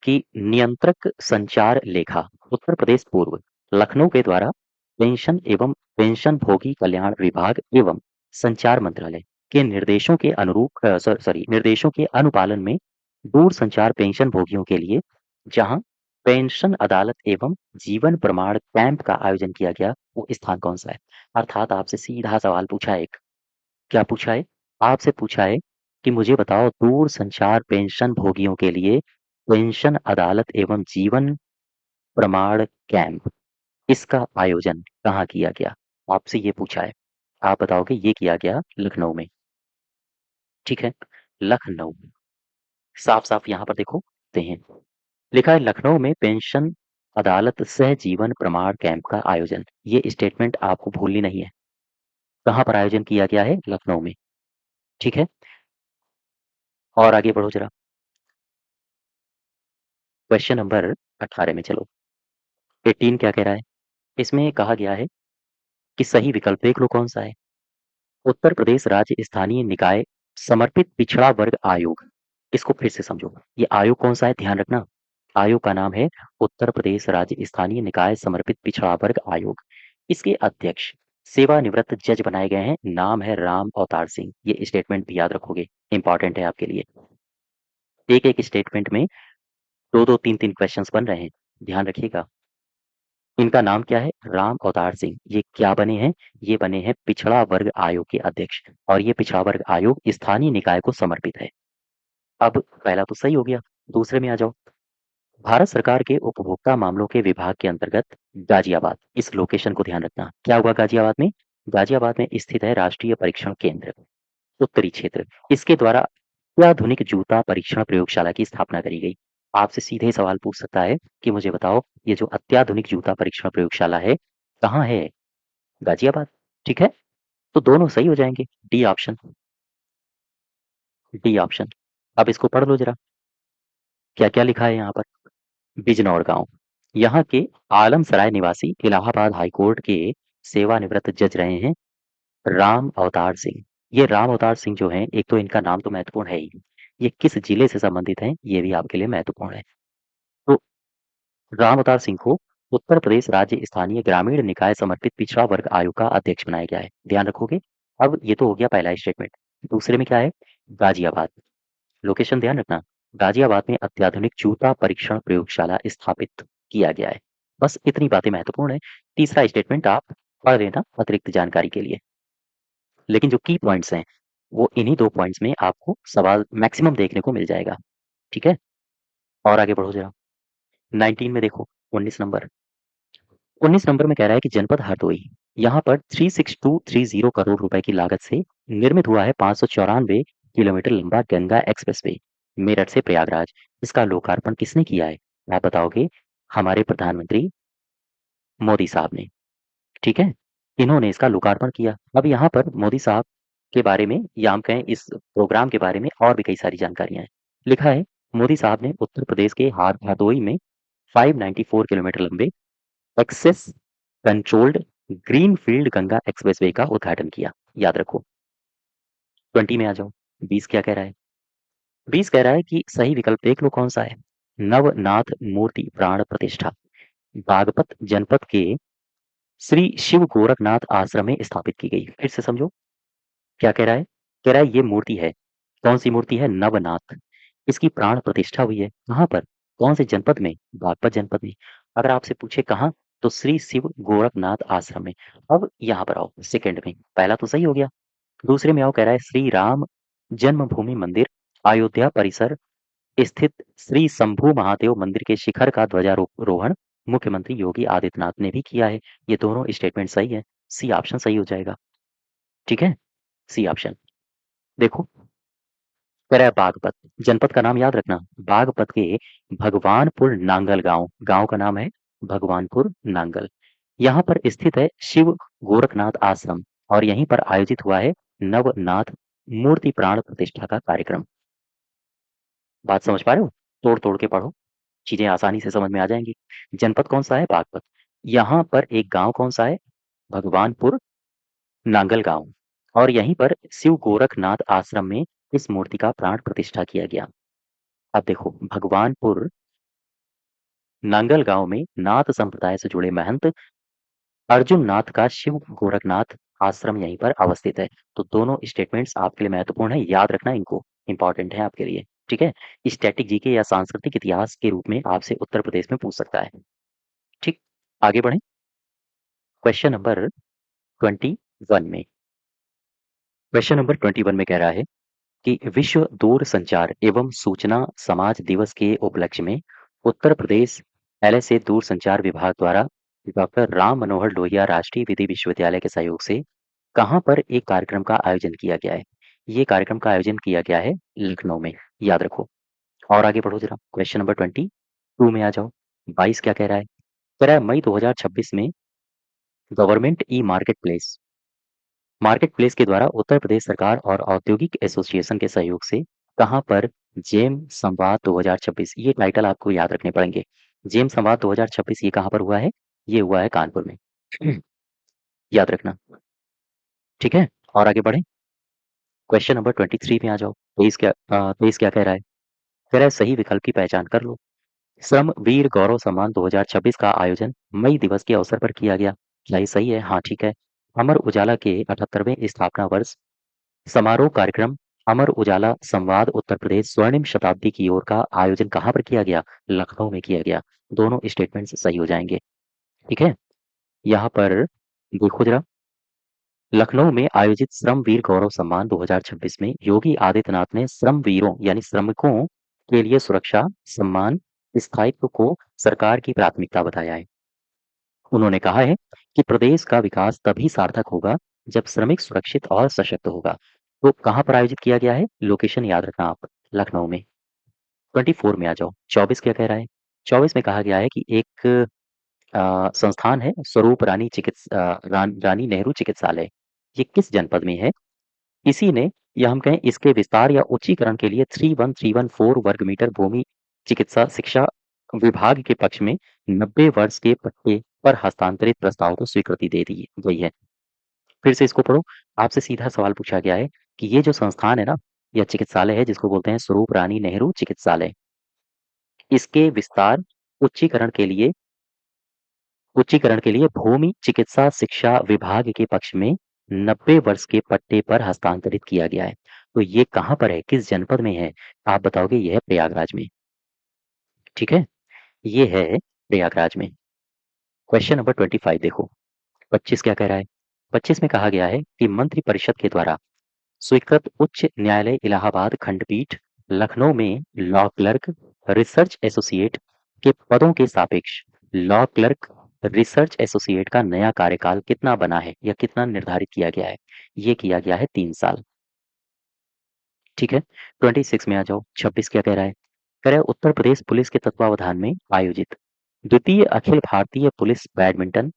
कि नियंत्रक संचार लेखा उत्तर प्रदेश पूर्व लखनऊ के द्वारा पेंशन एवं पेंशन भोगी कल्याण विभाग एवं संचार मंत्रालय के निर्देशों के अनुरूप निर्देशों के अनुपालन में दूर संचार पेंशन भोगियों के लिए जहां पेंशन अदालत एवं जीवन प्रमाण कैंप का आयोजन किया गया, वो स्थान कौन सा है? अर्थात आपसे सीधा सवाल पूछा है। क्या पूछा है? आपसे पूछा है कि मुझे बताओ दूर संचार पेंशन भोगियों के लिए पेंशन अदालत एवं जीवन प्रमाण कैंप, इसका आयोजन कहाँ किया गया? आपसे ये पूछा है। आप बताओगे ये किया गया लखनऊ में। ठीक है, लखनऊ। साफ साफ यहाँ पर देखो ते हैं, लिखा है लखनऊ में पेंशन अदालत सह जीवन प्रमाण कैंप का आयोजन। ये स्टेटमेंट आपको भूलनी नहीं है। कहाँ पर आयोजन किया गया है? लखनऊ में। ठीक है, और आगे बढ़ो जरा। क्वेश्चन नंबर 18 में चलो। 18 क्या कह रहा है? इसमें कहा गया है कि सही विकल्प देख लो कौन सा है। उत्तर प्रदेश राज्य स्थानीय निकाय समर्पित पिछड़ा वर्ग आयोग। इसको फिर से समझो, ये आयोग कौन सा है ध्यान रखना। आयोग का नाम है उत्तर प्रदेश राज्य स्थानीय निकाय समर्पित पिछड़ा वर्ग आयोग। इसके अध्यक्ष सेवानिवृत्त जज बनाए गए हैं, नाम है राम अवतार सिंह। ये स्टेटमेंट भी याद रखोगे, इंपॉर्टेंट है आपके लिए। एक एक स्टेटमेंट में दो दो तीन तीन क्वेश्चंस बन रहे हैं, ध्यान रखिएगा। इनका नाम क्या है? राम अवतार सिंह। ये क्या बने हैं? ये बने हैं पिछड़ा वर्ग आयोग के अध्यक्ष, और ये पिछड़ा वर्ग आयोग स्थानीय निकाय को समर्पित है। अब पहला तो सही हो गया, दूसरे में आ जाओ। भारत सरकार के उपभोक्ता मामलों के विभाग के अंतर्गत गाजियाबाद, इस लोकेशन को ध्यान रखना। क्या हुआ गाजियाबाद में? गाजियाबाद में स्थित है राष्ट्रीय परीक्षण केंद्र, उत्तरी क्षेत्र। इसके द्वारा अत्याधुनिक जूता परीक्षण प्रयोगशाला की स्थापना करी गई। आपसे सीधे सवाल पूछ सकता है कि मुझे बताओ ये जो अत्याधुनिक जूता परीक्षण प्रयोगशाला है कहाँ है? गाजियाबाद। ठीक है, तो दोनों सही हो जाएंगे। D option, D option. अब इसको पढ़ लो जरा, क्या क्या लिखा है यहाँ पर। बिजनौर गांव, यहाँ के आलमसराय निवासी इलाहाबाद हाईकोर्ट के सेवानिवृत्त जज रहे हैं राम अवतार सिंह। ये राम अवतार सिंह जो हैं, एक तो इनका नाम तो महत्वपूर्ण है ही, ये किस जिले से संबंधित हैं ये भी आपके लिए महत्वपूर्ण है। तो राम अवतार सिंह को उत्तर प्रदेश राज्य स्थानीय ग्रामीण निकाय समर्पित पिछड़ा वर्ग आयोग का अध्यक्ष बनाया गया है, ध्यान रखोगे। अब ये तो हो गया पहला स्टेटमेंट। दूसरे में क्या है? गाजियाबाद, लोकेशन ध्यान रखना। गाजियाबाद में अत्याधुनिक जूता परीक्षण प्रयोगशाला स्थापित किया गया है। बस इतनी बातें महत्वपूर्ण है। तीसरा स्टेटमेंट आप पढ़ लेना अतिरिक्त जानकारी के लिए, लेकिन जो की पॉइंट्स हैं वो इन्हीं 2 पॉइंट्स में आपको सवाल मैक्सिमम देखने को मिल जाएगा। ठीक है, और आगे बढ़ो जरा। 19 में देखो, 19 नंबर। 19 नंबर में कह रहा है कि जनपद हरदोई, यहाँ पर 36230 करोड़ रुपए की लागत से निर्मित हुआ है 594 किलोमीटर लंबा गंगा एक्सप्रेसवे, मेरठ से प्रयागराज। इसका लोकार्पण किसने किया है? आप बताओगे, हमारे प्रधानमंत्री मोदी साहब ने। ठीक है, इन्होंने इसका लोकार्पण किया। अब यहाँ पर मोदी साहब के बारे में, या हम कहें इस प्रोग्राम के बारे में और भी कई सारी जानकारियां हैं। लिखा है मोदी साहब ने उत्तर प्रदेश के हरदोई में 594 किलोमीटर लंबे access controlled greenfield Ganga expressway का उद्घाटन किया, याद रखो। 20 में आ जाओ। 20 क्या कह रहा है? 20 कह रहा है कि सही विकल्प देख लो कौन सा है। नवनाथ मूर्ति प्राण प्रतिष्ठा बागपत जनपद के श्री शिव गोरखनाथ आश्रम में स्थापित की गई। फिर से समझो, क्या कह रहा है? कह रहा है ये मूर्ति है, कौन सी मूर्ति है? नवनाथ। इसकी प्राण प्रतिष्ठा हुई है कहाँ पर? कौन से जनपद में? बागपत जनपद में। अगर आपसे पूछे कहाँ, तो श्री शिव गोरखनाथ आश्रम में। अब यहाँ पर आओ सेकंड में, पहला तो सही हो गया। दूसरे में आओ, कह रहा है श्री राम जन्मभूमि मंदिर अयोध्या परिसर स्थित श्री शंभू महादेव मंदिर के शिखर का ध्वजारोहण मुख्यमंत्री योगी आदित्यनाथ ने भी किया है। ये दोनों स्टेटमेंट सही है, सी ऑप्शन सही हो जाएगा। ठीक है, सी ऑप्शन। देखो, कह रहा है बागपत, जनपद का नाम याद रखना। बागपत के भगवानपुर नांगल गांव, गांव का नाम है भगवानपुर नांगल। यहाँ पर स्थित है शिव गोरखनाथ आश्रम, और यहीं पर आयोजित हुआ है नवनाथ मूर्ति प्राण प्रतिष्ठा का कार्यक्रम। बात समझ पा रहे हो? तोड़ तोड़ के पढ़ो, चीजें आसानी से समझ में आ जाएंगी। जनपद कौन सा है? बागपत। यहाँ पर एक गांव कौन सा है? भगवानपुर नांगल गांव। और यहीं पर शिव गोरखनाथ आश्रम में इस मूर्ति का प्राण प्रतिष्ठा किया गया। अब देखो, भगवानपुर नांगल गांव में नाथ संप्रदाय से जुड़े महंत अर्जुन नाथ का शिव गोरखनाथ आश्रम यहीं पर अवस्थित है। तो दोनों स्टेटमेंट्स आपके लिए महत्वपूर्ण है, याद रखना इनको, इंपॉर्टेंट है आपके लिए। ठीक है, स्टैटिक जीके या सांस्कृतिक इतिहास के रूप में आपसे उत्तर प्रदेश में पूछ सकता है। ठीक, आगे बढ़े क्वेश्चन नंबर 21 में। क्वेश्चन नंबर 21 में कह रहा है कि विश्व दूरसंचार एवं सूचना समाज दिवस के उपलक्ष्य में उत्तर प्रदेश एलएसए दूरसंचार विभाग द्वारा डॉक्टर राम मनोहर लोहिया राष्ट्रीय विधि विश्वविद्यालय के सहयोग से कहाँ पर एक कार्यक्रम का आयोजन किया गया है? ये कार्यक्रम का आयोजन किया गया है लखनऊ में, याद रखो। और आगे बढ़ो जरा, क्वेश्चन नंबर 22 में आ जाओ। 22 क्या कह रहा है? कह रहा है मई 2026 में गवर्नमेंट ई मार्केट प्लेस के द्वारा उत्तर प्रदेश सरकार और औद्योगिक एसोसिएशन के सहयोग से कहाँ पर जेम संवाद 2026, ये टाइटल आपको याद रखने पड़ेंगे। जेम संवाद 2026 ये कहाँ पर हुआ है? ये हुआ है कानपुर में। याद रखना, ठीक है। और आगे बढ़े क्वेश्चन नंबर 23 में आ जाओ। 23 क्या कह रहा है? कह रहा है सही विकल्प की पहचान कर लो। श्रम वीर गौरव सम्मान 2026 का आयोजन मई दिवस के अवसर पर किया गया। क्या ये सही है? हाँ, ठीक है। अमर उजाला के 78वें स्थापना वर्ष समारोह कार्यक्रम अमर उजाला संवाद उत्तर प्रदेश स्वर्णिम शताब्दी की ओर का आयोजन कहाँ पर किया गया? लखनऊ में किया गया। दोनों स्टेटमेंट्स सही हो जाएंगे। ठीक है, यहाँ पर देखो जरा, लखनऊ में आयोजित श्रम वीर गौरव सम्मान 2026 में योगी आदित्यनाथ ने श्रम वीरों यानी श्रमिकों के लिए सुरक्षा, सम्मान, स्थायित्व को सरकार की प्राथमिकता बताया है। उन्होंने कहा है कि प्रदेश का विकास तभी सार्थक होगा जब श्रमिक सुरक्षित और सशक्त होगा। तो कहाँ पर आयोजित किया गया है? लोकेशन याद रखना आप, लखनऊ में। 24 में आ जाओ। 24 क्या कह रहा है? 24 में कहा गया है कि एक संस्थान है स्वरूप रानी नेहरू चिकित्सालय। ये किस जनपद में है? इसी ने, या हम कहें इसके विस्तार या उच्चीकरण के लिए 31314 वर्ग मीटर भूमि चिकित्सा शिक्षा विभाग के पक्ष में 90 वर्ष के पट्टे पर हस्तांतरित प्रस्ताव को स्वीकृति दे दी गई है। फिर से इसको पढ़ो। आपसे सीधा सवाल पूछा गया है कि ये जो संस्थान है ना, या चिकित्सालय है जिसको बोलते हैं स्वरूप रानी नेहरू चिकित्सालय, इसके विस्तार उच्चीकरण के लिए भूमि चिकित्सा शिक्षा विभाग के पक्ष में 90 वर्ष के पट्टे पर हस्तांतरित किया गया है। तो ये कहाँ पर है, किस जनपद में है? आप बताओगे ये है प्रयागराज में। ठीक है, ये है प्रयागराज में। क्वेश्चन नंबर 25 देखो। 25 क्या कह रहा है? 25 में कहा गया है कि मंत्रि परिषद के द्वारा स्वीकृत उच्च न्यायालय इलाहाबाद खंडपीठ लखनऊ में लॉ क्लर्क रिसर्च एसोसिएट के पदों के सापेक्ष लॉ क्लर्क रिसर्च एसोसिएट का नया कार्यकाल कितना बना है या कितना निर्धारित किया गया है? ये किया गया है 3 साल। ठीक है, 26 में आ जाओ। 26 क्या कह रहा है? कह रहा है उत्तर प्रदेश पुलिस के तत्वावधान में आयोजित द्वितीय अखिल भारतीय पुलिस बैडमिंटन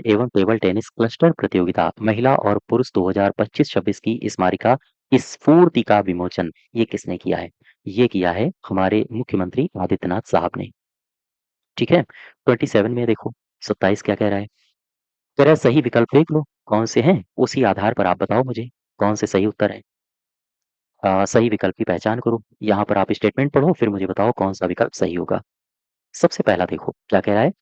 एवं टेबल टेनिस क्लस्टर प्रतियोगिता महिला और पुरुष 2025-26 की स्मारिका स्फूर्ति का विमोचन ये किसने किया है? ये किया है हमारे मुख्यमंत्री आदित्यनाथ साहब ने। ठीक है, 27 में देखो। 27 क्या कह रहा है? कह रहा है सही विकल्प देख लो कौन से हैं, उसी आधार पर आप बताओ मुझे कौन से सही उत्तर है। सही विकल्प की पहचान करो। यहाँ पर आप स्टेटमेंट पढ़ो, फिर मुझे बताओ कौन सा विकल्प सही होगा। सबसे पहला देखो क्या कह रहा है?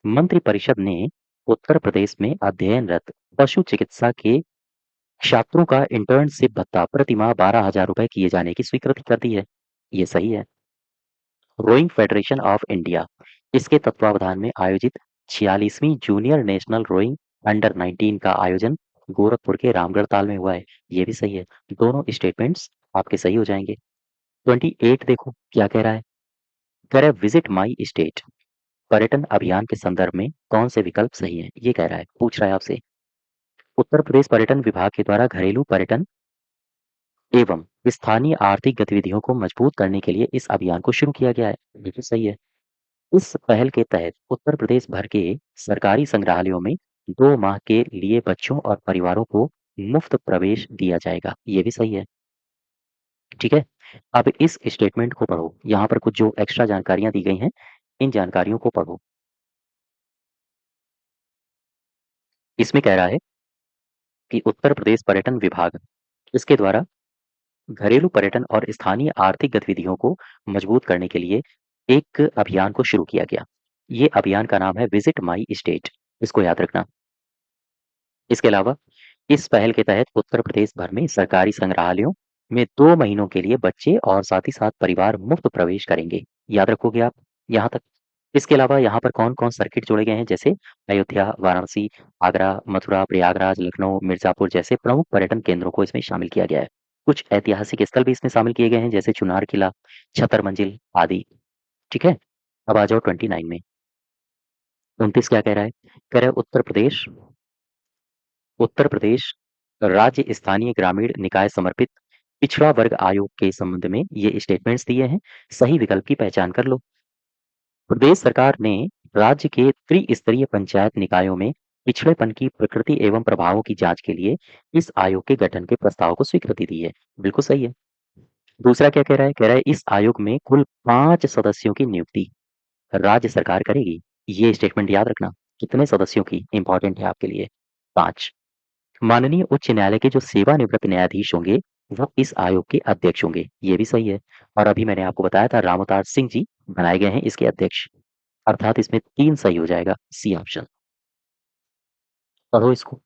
मंत्रिपरिषद ने उत्तर प्रदेश में अध्ययनरत पशु चिकित्सा के छात्रों का इंटर्नशिप भत्ता प्रति माह 12,000 रुपए किए जाने की स्वीकृति कर दी है। ये सही है। रोइंग फेडरेशन ऑफ इंडिया इसके तत्वावधान में आयोजित 46वीं जूनियर नेशनल रोइंग अंडर 19 का आयोजन गोरखपुर के रामगढ़ ताल में हुआ है। ये भी सही है। दोनों स्टेटमेंट्स आपके सही हो जाएंगे। 28 देखो क्या कह रहा है? कह रहा है विजिट माई स्टेट पर्यटन अभियान के संदर्भ में कौन से विकल्प सही है? ये कह रहा है, पूछ रहा है आपसे। उत्तर प्रदेश पर्यटन विभाग के द्वारा घरेलू पर्यटन एवं स्थानीय आर्थिक गतिविधियों को मजबूत करने के लिए इस अभियान को शुरू किया गया है। बिल्कुल सही है। इस पहल के तहत उत्तर प्रदेश भर के सरकारी संग्रहालयों में 2 माह के लिए बच्चों और परिवारों को मुफ्त प्रवेश दिया जाएगा। ये भी सही है। ठीक है, अब इस स्टेटमेंट को पढ़ो। यहाँ पर कुछ जो एक्स्ट्रा जानकारियां दी गई हैं, इन जानकारियों को पढ़ो। इसमें कह रहा है कि उत्तर प्रदेश पर्यटन विभाग इसके द्वारा घरेलू पर्यटन और स्थानीय आर्थिक गतिविधियों को मजबूत करने के लिए एक अभियान को शुरू किया गया। ये अभियान का नाम है विजिट माई स्टेट। इसको याद रखना। इसके अलावा इस पहल के तहत उत्तर प्रदेश भर में सरकारी संग्रहालयों में 2 महीनों के लिए बच्चे और साथ ही साथ परिवार मुफ्त प्रवेश करेंगे। याद रखोगे आप यहाँ तक। इसके अलावा यहाँ पर कौन कौन सर्किट जोड़े गए हैं, जैसे अयोध्या, वाराणसी, आगरा, मथुरा, प्रयागराज, लखनऊ, मिर्जापुर जैसे प्रमुख पर्यटन केंद्रों को इसमें शामिल किया गया है। कुछ ऐतिहासिक स्थल भी इसमें शामिल किए गए हैं, जैसे चुनार किला, छतर मंजिल आदि। ठीक है। अब आ जाओ 29 में। 29 क्या कह रहा है? कह रहा है उत्तर प्रदेश राज्य स्थानीय ग्रामीण निकाय समर्पित पिछड़ा वर्ग आयोग के संबंध में ये स्टेटमेंट्स दिए हैं। सही विकल्प की पहचान कर लो। प्रदेश सरकार ने राज्य के त्रिस्तरीय पंचायत निकायों में पिछड़ेपन की प्रकृति एवं प्रभावों की जांच के लिए इस आयोग के गठन के प्रस्ताव को स्वीकृति दी है। बिल्कुल सही है। दूसरा क्या कह रहा है? कह रहा है इस आयोग में कुल 5 सदस्यों की नियुक्ति राज्य सरकार करेगी। ये स्टेटमेंट याद रखना। कितने सदस्यों की? इंपॉर्टेंट है आपके लिए। 5। माननीय उच्च न्यायालय के जो सेवानिवृत्त न्यायाधीश होंगे वो इस आयोग के अध्यक्ष होंगे। ये भी सही है। और अभी मैंने आपको बताया था रामअवतार सिंह जी बनाए गए हैं इसके अध्यक्ष। अर्थात इसमें 3 सही हो जाएगा, सी ऑप्शन। पढ़ो इसको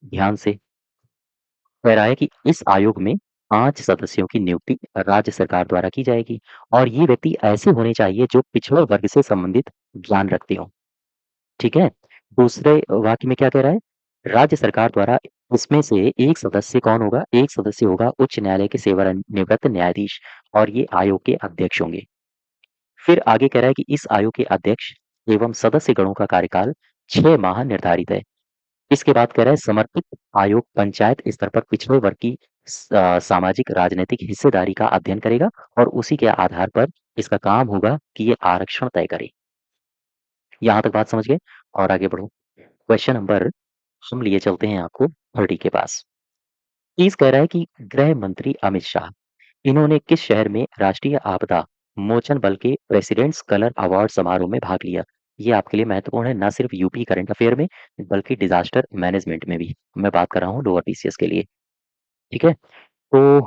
ध्यान से। कह रहा है कि इस आयोग में 5 सदस्यों की नियुक्ति राज्य सरकार द्वारा की जाएगी और ये व्यक्ति ऐसे होने चाहिए जो पिछड़े वर्ग से संबंधित ज्ञान रखते हो। ठीक है। दूसरे वाक्य में क्या कह रहा है? राज्य सरकार द्वारा इसमें से एक सदस्य कौन होगा? एक सदस्य होगा उच्च न्यायालय के सेवानिवृत्त न्यायाधीश और ये आयोग के अध्यक्ष होंगे। फिर आगे कह रहा है कि इस आयोग के अध्यक्ष एवं सदस्य गणों का कार्यकाल 6 माह निर्धारित है। इसके बाद कह रहा है समर्पित आयोग पंचायत स्तर पर पिछड़े वर्ग की सामाजिक राजनीतिक हिस्सेदारी का अध्ययन करेगा और उसी के आधार पर इसका काम होगा कि ये आरक्षण तय करे। यहाँ तक बात समझ गए? और आगे बढ़ो। क्वेश्चन नंबर हम लिए चलते हैं आपको 30 के पास। 30 कह रहा है कि गृह मंत्री अमित शाह इन्होंने किस शहर में राष्ट्रीय आपदा मोचन बल के प्रेसिडेंट्स कलर अवार्ड समारोह में भाग लिया? ये आपके लिए महत्वपूर्ण है, ना सिर्फ यूपी करंट अफेयर में बल्कि डिजास्टर मैनेजमेंट में भी। मैं बात कर रहा हूँ लोअर पीसीएस के लिए। ठीक है। तो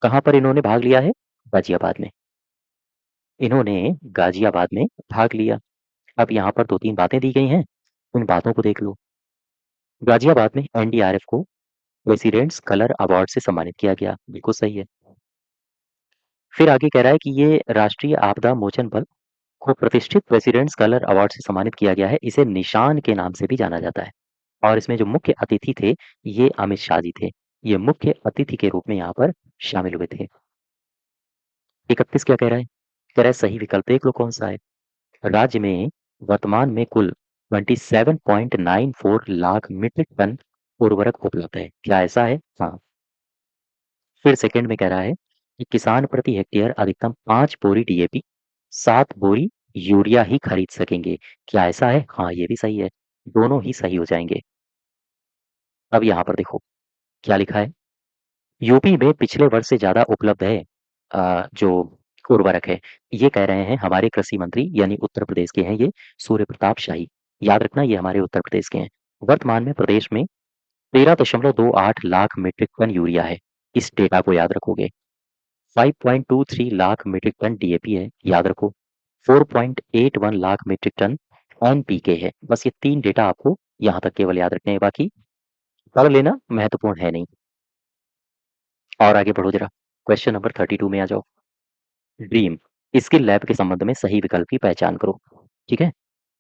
कहाँ पर इन्होंने भाग लिया है? गाजियाबाद में। इन्होंने गाजियाबाद में भाग लिया। अब यहाँ पर 2-3 बातें दी गई हैं, उन बातों को देख लो। गाजियाबाद में एनडीआरएफ को प्रेसिडेंट्स कलर अवार्ड से सम्मानित किया गया। बिल्कुल सही है। फिर आगे कह रहा है कि ये राष्ट्रीय आपदा मोचन बल को प्रतिष्ठित प्रेसिडेंट्स कलर अवार्ड से सम्मानित किया गया है। इसे निशान के नाम से भी जाना जाता है। और इसमें जो मुख्य अतिथि थे ये अमित शाह जी थे। ये मुख्य अतिथि के रूप में यहाँ पर शामिल हुए थे। 31 क्या कह रहा है? कह रहा है सही विकल्प देख लो कौन सा है। राज्य में वर्तमान में कुल 27.94 लाख मीट्रिक टन उर्वरक उपलब्ध है। क्या ऐसा है? हाँ। फिर सेकंड में कह रहा है कि किसान प्रति हेक्टेयर अधिकतम 5 बोरी डीएपी 7 बोरी यूरिया ही खरीद सकेंगे। क्या ऐसा है? हाँ, ये भी सही है। दोनों ही सही हो जाएंगे। अब यहाँ पर देखो क्या लिखा है। यूपी में पिछले वर्ष से ज्यादा उपलब्ध है जो उर्वरक है। ये कह रहे हैं हमारे कृषि मंत्री यानी उत्तर प्रदेश के हैं ये, सूर्य प्रताप शाही। याद रखना ये हमारे उत्तर प्रदेश के हैं। वर्तमान में प्रदेश में 13.28 लाख मीट्रिक टन यूरिया है। इस डेटा को याद रखोगे। 5.23 लाख मीट्रिक टन डीएपी है, याद रखो। 4.81 लाख मीट्रिक टन एनपीके है। बस ये 3 डेटा आपको यहाँ तक केवल याद रखने हैं, बाकी पढ़ लेना, महत्वपूर्ण है नहीं। और आगे बढ़ो जरा। क्वेश्चन नंबर 32 में आ जाओ। ड्रीम स्किल लैब के संबंध में सही विकल्प की पहचान करो। ठीक है।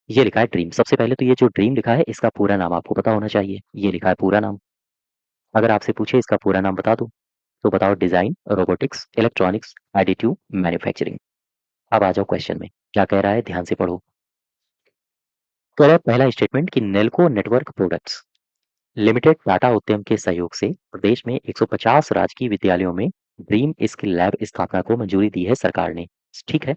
ये लिखा है ड्रीम। सबसे पहले तो ये जो ड्रीम लिखा है इसका पूरा नाम आपको पता होना चाहिए। ये लिखा है पूरा नाम। अगर आपसे पूछे इसका पूरा नाम बता दो तो बताओ design robotics electronics additive manufacturing. अब आ जाओ क्वेश्चन में क्या कह रहा है, ध्यान से पढ़ो। कह रहा है पहला स्टेटमेंट कि Nelco network products limited Tata उद्यम के सहयोग से प्रदेश में 150 राजकीय विद्यालयों में ड्रीम स्किल लैब स्थापना को मंजूरी दी है सरकार ने। ठीक है।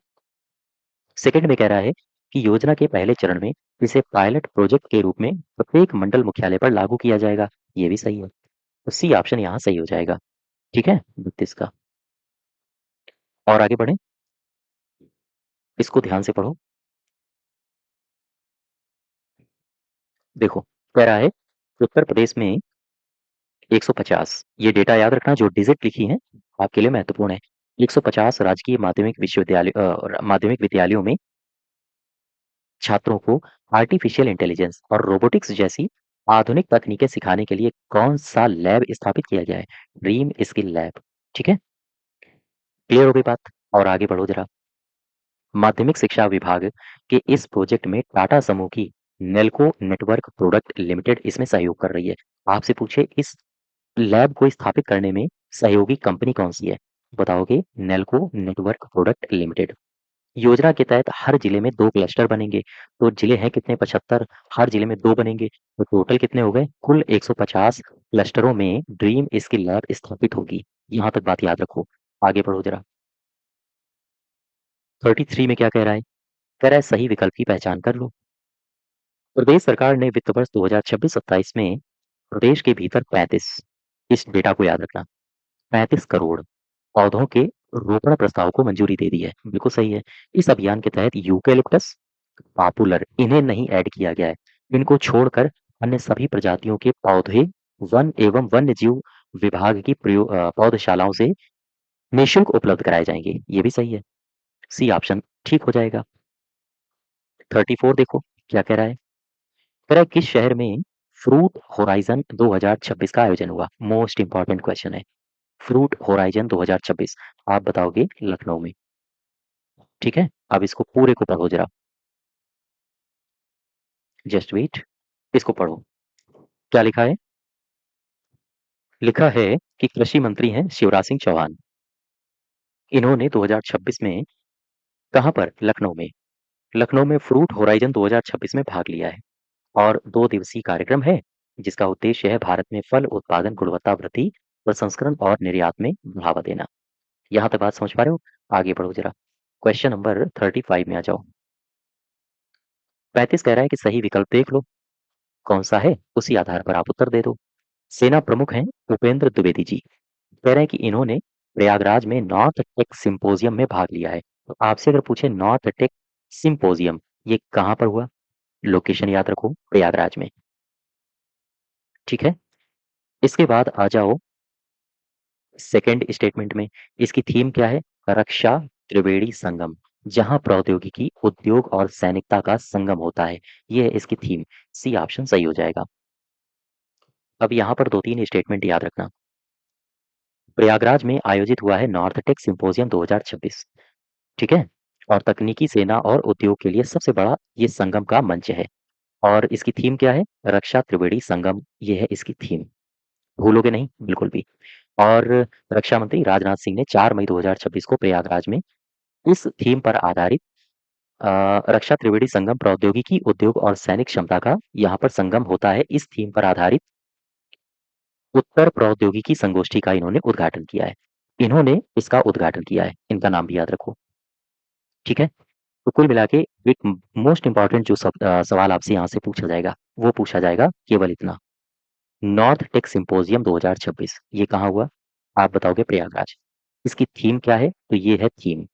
सेकंड में कह रहा है कि योजना के पहले चरण में इसे पायलट प्रोजेक्ट के रूप में प्रत्येक मंडल मुख्यालय पर लागू किया जाएगा। ये भी सही है। तो सी ऑप्शन यहाँ सही हो जाएगा। ठीक है 32 का। और आगे बढ़े, इसको ध्यान से पढ़ो। देखो, कह रहा है उत्तर प्रदेश में 150, ये डेटा याद रखना, जो डिजिट लिखी हैं आपके लिए महत्वपूर्ण है। 150 राजकीय माध्यमिक विद्यालयों में छात्रों को आर्टिफिशियल इंटेलिजेंस और रोबोटिक्स जैसी आधुनिक तकनीकें सिखाने के लिए कौन सा लैब स्थापित किया गया है? Dream skill lab. ठीक है, क्लियर हो गई बात? और आगे बढ़ो जरा। माध्यमिक शिक्षा विभाग के इस प्रोजेक्ट में टाटा समूह की नेल्को नेटवर्क प्रोडक्ट लिमिटेड इसमें सहयोग कर रही है। आपसे पूछे इस लैब को स्थापित करने में सहयोगी कंपनी कौन सी है? बताओगे नेल्को नेटवर्क प्रोडक्ट लिमिटेड। योजना के तहत हर जिले में 2 क्लस्टर बनेंगे। तो जिले हैं कितने? 75। हर जिले में 2 बनेंगे। तो टोटल कितने हो गए? कुल 150 क्लस्टरों में ड्रीम स्किल लैब स्थापित होगी। यहाँ तक बात याद रखो। आगे बढ़ो जरा। 33 में क्या कह रहा है? कह रहा है सही विकल्प की पहचान कर लो। प्रदेश सरकार ने वित्त वर्ष 2026-27 में प्रदेश के भीतर 35, इस डेटा को याद रखना, 35 करोड़ पौधों के रोपण प्रस्ताव को मंजूरी दे दी है। बिल्कुल सही है। इस अभियान के तहत यूकेलिप्टस, पॉपुलर, इन्हें नहीं ऐड किया गया है। इनको छोड़कर अन्य सभी प्रजातियों के पौधे वन एवं वन्य जीव विभाग की पौधशालाओं से निःशुल्क उपलब्ध कराए जाएंगे। ये भी सही है। सी ऑप्शन ठीक हो जाएगा। 34 देखो क्या कह रहा है? कह रहा है किस शहर में फ्रूट होराइजन 2026 का आयोजन हुआ? मोस्ट इंपॉर्टेंट क्वेश्चन है। फ्रूट होराइजन 2026 आप बताओगे लखनऊ में। ठीक है, अब इसको पूरे को पढ़ो जरा। जस्ट वेट, इसको पढ़ो। क्या लिखा है? लिखा है कि कृषि मंत्री हैं शिवराज सिंह चौहान। इन्होंने 2026 में कहां पर? लखनऊ में। लखनऊ में फ्रूट होराइजन 2026 में भाग लिया है और 2 दिवसीय कार्यक्रम है जिसका उद्देश्य है भारत में फल उत्पादन गुणवत्ता वृद्धि, प्रसंस्करण और निर्यात में बढ़ावा देना। यहाँ तक बात समझ पा रहे हो? आगे बढ़ो जरा। क्वेश्चन नंबर 35 में आ जाओ। 35 कह रहा है कि सही विकल्प देख लो कौन सा है, उसी आधार पर आप उत्तर दे दो। सेना प्रमुख हैं उपेंद्र द्विवेदी जी। कह रहे हैं कि इन्होंने प्रयागराज में नॉर्थ टेक सिंपोजियम में भाग लिया है। तो आपसे अगर पूछे नॉर्थ टेक सिंपोजियम ये कहाँ पर हुआ? लोकेशन याद रखो, प्रयागराज में। ठीक है, इसके बाद आ जाओ सेकंड स्टेटमेंट में। इसकी थीम क्या है? रक्षा त्रिवेणी संगम, जहां प्रौद्योगिकी, उद्योग और सैनिकता का संगम होता है। ये है इसकी थीम। सी ऑप्शन सही हो जाएगा। अब यहाँ पर 2-3 स्टेटमेंट याद रखना। प्रयागराज में आयोजित हुआ है नॉर्थ टेक सिंपोजियम 2026। ठीक है, और तकनीकी, सेना और उद्योग के लिए सबसे बड़ा ये संगम का मंच है। और इसकी थीम क्या है? रक्षा त्रिवेणी संगम, ये है इसकी थीम। भूलोगे नहीं बिल्कुल भी। और रक्षा मंत्री राजनाथ सिंह ने 4 मई 2026 को प्रयागराज में इस थीम पर आधारित रक्षा त्रिवेणी संगम, प्रौद्योगिकी, उद्योग और सैनिक क्षमता का यहाँ पर संगम होता है। इस थीम पर आधारित उत्तर प्रौद्योगिकी संगोष्ठी का इन्होंने उद्घाटन किया है। इन्होंने इसका उद्घाटन किया है। इनका नाम भी याद रखो। ठीक है, तो कुल मिला के एक मोस्ट इंपॉर्टेंट जो सवाल आपसे यहाँ से पूछा जाएगा वो पूछा जाएगा केवल इतना। नॉर्थ टेक सिंपोजियम 2026 ये कहाँ हुआ? आप बताओगे प्रयागराज। इसकी थीम क्या है? तो ये है थीम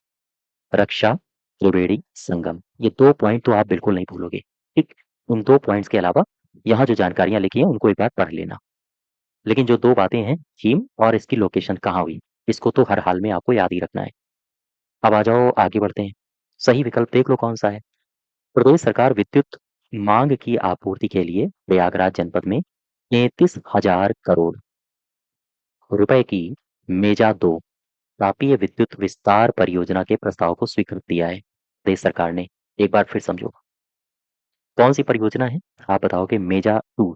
रक्षा त्रिवेणी संगम। ये 2 पॉइंट तो आप बिल्कुल नहीं भूलोगे। ठीक, उन 2 पॉइंट्स के अलावा यहाँ जो जानकारियाँ लिखी हैं उनको एक बार पढ़ लेना। लेकिन जो 2 बातें हैं, थीम और इसकी लोकेशन कहाँ हुई, इसको तो हर हाल में आपको याद ही रखना है। अब आ जाओ आगे बढ़ते हैं। सही विकल्प देख लो कौन सा है। प्रदेश सरकार विद्युत मांग की आपूर्ति के लिए प्रयागराज जनपद में 33,000 करोड़ रुपए की मेजा 2 तापीय विद्युत विस्तार परियोजना के प्रस्ताव को स्वीकृत दिया है प्रदेश सरकार ने। एक बार फिर समझो कौन सी परियोजना है? आप बताओगे मेजा 2।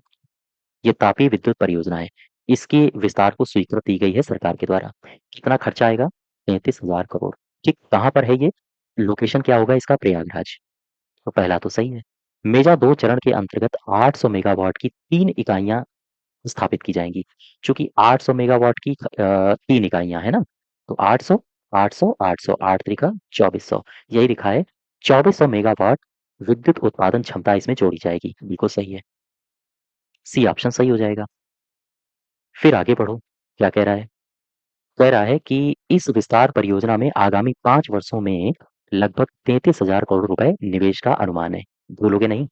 ये तापीय विद्युत परियोजना है। इसके विस्तार को स्वीकृत दी गई है सरकार के द्वारा। कितना खर्चा आएगा? 33,000 करोड़। ठीक, कहाँ पर है ये? लोकेशन क्या होगा इसका? प्रयागराज। तो पहला तो सही है। मेजा 2 चरण के अंतर्गत 800 मेगावाट की 3 इकाइयां स्थापित की जाएंगी। चूंकि 800 मेगावाट की 3 इकाइयां है ना, तो 800 800 800 8 त्रिका 2400, यही लिखा है। 2400 मेगावाट विद्युत उत्पादन क्षमता इसमें जोड़ी जाएगी। बिल्कुल सही है। सी ऑप्शन सही हो जाएगा। फिर आगे बढ़ो। क्या कह रहा है? कह रहा है कि इस विस्तार परियोजना में आगामी 5 वर्षों में लगभग 33,000 करोड़ रुपए निवेश का अनुमान है। भूलोगे नहीं।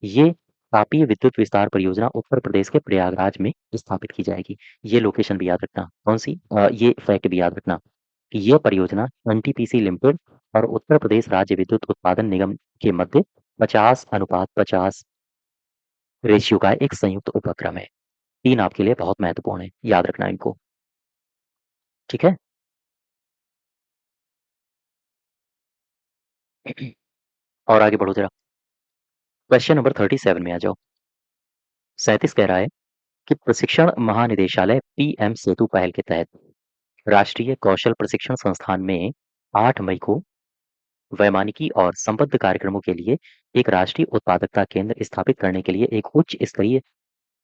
ये तापीय विद्युत विस्तार परियोजना उत्तर प्रदेश के प्रयागराज में स्थापित की जाएगी। ये लोकेशन भी याद रखना। कौन-सी? ये फैक्ट भी याद रखना कि ये परियोजना एनटीपीसी लिमिटेड और उत्तर प्रदेश राज्य विद्युत उत्पादन निगम के मध्य 50:50 रेशियो का एक संयुक्त उपक्रम है। 3 आपके लिए बहुत महत्वपूर्ण है, याद रखना इनको। ठीक है? और आगे बढ़ो ज़रा। क्वेश्चन नंबर 37 में आ जाओ। 37 कह रहा है कि प्रशिक्षण महानिदेशालय पीएम सेतु पहल के तहत राष्ट्रीय कौशल प्रशिक्षण संस्थान में 8 मई को वैमानिकी और संबद्ध कार्यक्रमों के लिए एक राष्ट्रीय उत्पादकता केंद्र स्थापित करने के लिए एक उच्च स्तरीय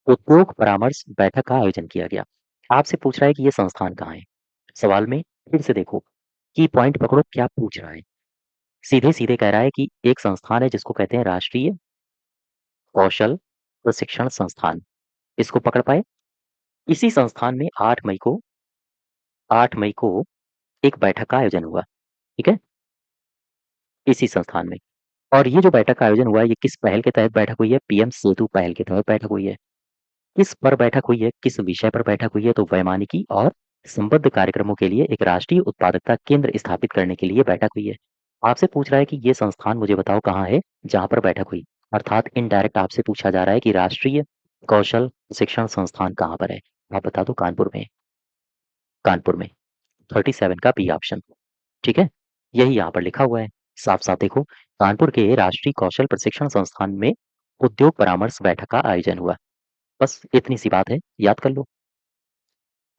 उद्योग परामर्श बैठक का आयोजन किया गया। आपसे पूछ रहा है कि ये संस्थान कहाँ है? सवाल में फिर से देखो, की पॉइंट पकड़ो क्या पूछ रहा है। सीधे-सीधे कह रहा है कि एक संस्थान है जिसको कहते हैं राष्ट्रीय कौशल प्रशिक्षण संस्थान। इसको पकड़ पाए? इसी संस्थान में 8 मई को एक बैठक का आयोजन हुआ। ठीक है? इसी संस्थान में। और ये जो बैठक का आयोजन हुआ है, ये किस पहल के तहत बैठक हुई है? पीएम सेतु पहल के तहत बैठक हुई है। किस पर बैठक हुई है? किस विषय पर बैठक हुई है? तो वैमानिकी और संबद्ध कार्यक्रमों के लिए एक राष्ट्रीय उत्पादकता केंद्र स्थापित करने के लिए बैठक हुई है। आपसे पूछ रहा है कि ये संस्थान मुझे बताओ कहाँ है, जहाँ पर बैठक हुई। अर्थात इनडायरेक्ट आपसे पूछा जा रहा है कि राष्ट्रीय कौशल शिक्षण संस्थान कहाँ पर है? आप बता दो कानपुर में। कानपुर में। 37 का बी ऑप्शन। ठीक है? यही यहाँ पर लिखा हुआ है। साफ-साफ देखो, कानपुर के राष्ट्रीय कौशल प्रशिक्षण संस्थान में उद्योग परामर्श बैठक का आयोजन हुआ। बस इतनी सी बात है, याद कर लो।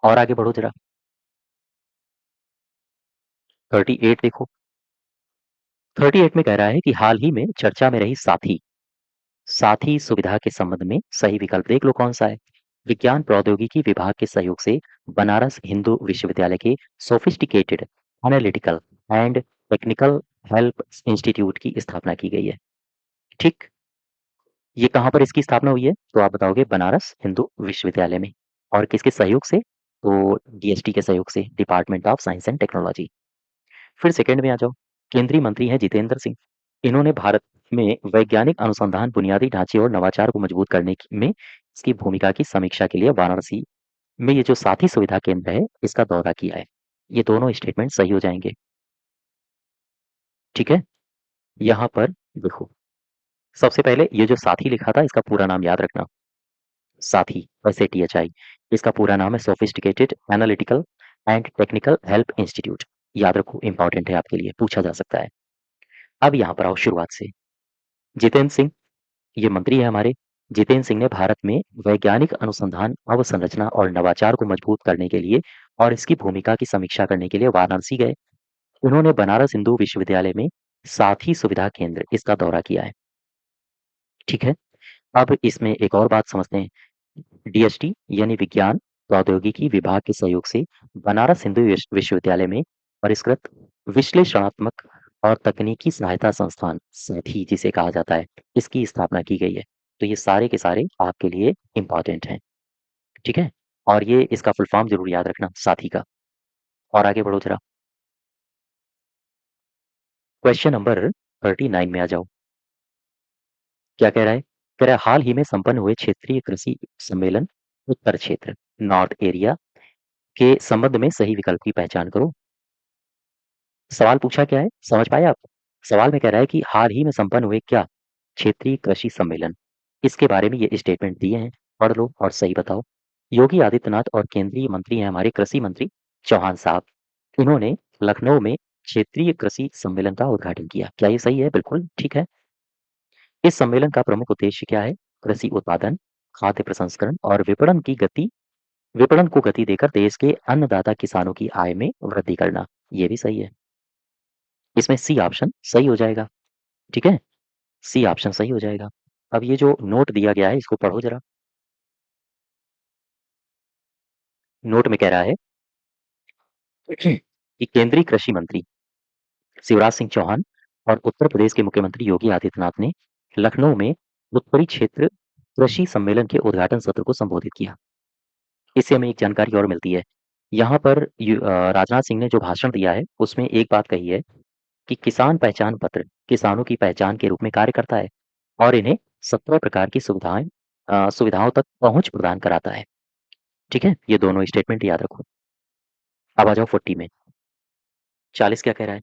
और आगे बढ़ो ज़रा। 38 देखो। 38 में कह रहा है कि हाल ही में चर्चा में रही साथी सुविधा के संबंध में सही विकल्प देख लो कौन-सा है। विज्ञान प्रौद्योगिकी विभाग के सहयोग से बनारस हिंदू विश्वविद्यालय के sophisticated analytical and technical help institute की स्थापना की गई है। ठीक? ये कहाँ पर इसकी स्थापना हुई है? तो आप बताओगे बनारस हिंदू विश्वविद्यालय में। और किसके सहयोग से? तो डीएसटी के सहयोग से, department of science and technology. फिर सेकंड में आ जाओ। केंद्रीय मंत्री हैं जितेंद्र सिंह। इन्होंने भारत में वैज्ञानिक अनुसंधान, बुनियादी ढांचे और नवाचार को मजबूत करने में इसकी भूमिका की समीक्षा के लिए वाराणसी में ये जो साथी सुविधा केंद्र है, इसका दौरा किया है। ये दोनों स्टेटमेंट सही हो जाएंगे। ठीक है? यहाँ पर देखो, सबसे पहले ये जो साथी लिखा था, इसका पूरा नाम याद रखना। साथी, SATHI। इसका पूरा नाम है sophisticated analytical and technical help institute. याद रखो, इंपॉर्टेंट है आपके लिए, पूछा जा सकता है। अब यहाँ पर आओ शुरुआत से। जितेंद्र सिंह, ये मंत्री है हमारे। जितेंद्र सिंह ने भारत में वैज्ञानिक अनुसंधान, अवसंरचना और नवाचार को मजबूत करने के लिए और इसकी भूमिका की समीक्षा करने के लिए वाराणसी गए। उन्होंने बनारस हिंदू विश्वविद्यालय में साथी सुविधा केंद्र, इसका दौरा किया है। ठीक है? अब इसमें एक और बात समझते हैं। डीएसटी यानी विज्ञान प्रौद्योगिकी विभाग के सहयोग से बनारस हिंदू विश्वविद्यालय में परिष्कृत विश्लेषणात्मक और तकनीकी सहायता संस्थान सैठी जिसे कहा जाता है, इसकी स्थापना की गई है। तो ये सारे के सारे आपके लिए इंपॉर्टेंट हैं। ठीक है? और ये इसका फुल फॉर्म जरूर याद रखना साथी का। और आगे बढ़ो जरा। क्वेश्चन नंबर 39 में आ जाओ। क्या कह रहा है? कह रहा है हाल ही में संपन्न हुए क्षेत्रीय कृषि सम्मेलन उत्तर क्षेत्र नॉर्थ एरिया के संबंध में सही विकल्प की पहचान करो। सवाल पूछा क्या है? समझ पाए आप? सवाल में कह रहा है कि हाल ही में संपन्न हुए क्या? क्षेत्रीय कृषि सम्मेलन। इसके बारे में ये स्टेटमेंट दिए हैं, पढ़ लो और सही बताओ। योगी आदित्यनाथ और केंद्रीय मंत्री हैं हमारे कृषि मंत्री चौहान साहब। इन्होंने लखनऊ में क्षेत्रीय कृषि सम्मेलन का उद्घाटन किया। क्या ये सही है? बिल्कुल ठीक है। इस सम्मेलन का प्रमुख उद्देश्य क्या है? कृषि उत्पादन, खाद्य प्रसंस्करण और विपणन को गति देकर देश के अन्नदाता किसानों की आय में वृद्धि करना। ये भी सही है। इसमें सी ऑप्शन सही हो जाएगा। ठीक है? सी ऑप्शन सही हो जाएगा। अब ये जो नोट दिया गया है इसको पढ़ो जरा। नोट में कह रहा है कि केंद्रीय कृषि मंत्री शिवराज सिंह चौहान और उत्तर प्रदेश के मुख्यमंत्री योगी आदित्यनाथ ने लखनऊ में उत्तरी क्षेत्र कृषि सम्मेलन के उद्घाटन सत्र को संबोधित किया। इससे हमें एक जानकारी और मिलती है। यहाँ पर राजनाथ सिंह ने जो भाषण दिया है उसमें एक बात कही है कि किसान पहचान पत्र किसानों की पहचान के रूप में कार्य करता है और इन्हें 17 प्रकार की सुविधाओं तक पहुँच प्रदान कराता है। ठीक है? ये दोनों स्टेटमेंट याद रखो। अब आ जाओ 40 में। 40 क्या कह रहा है?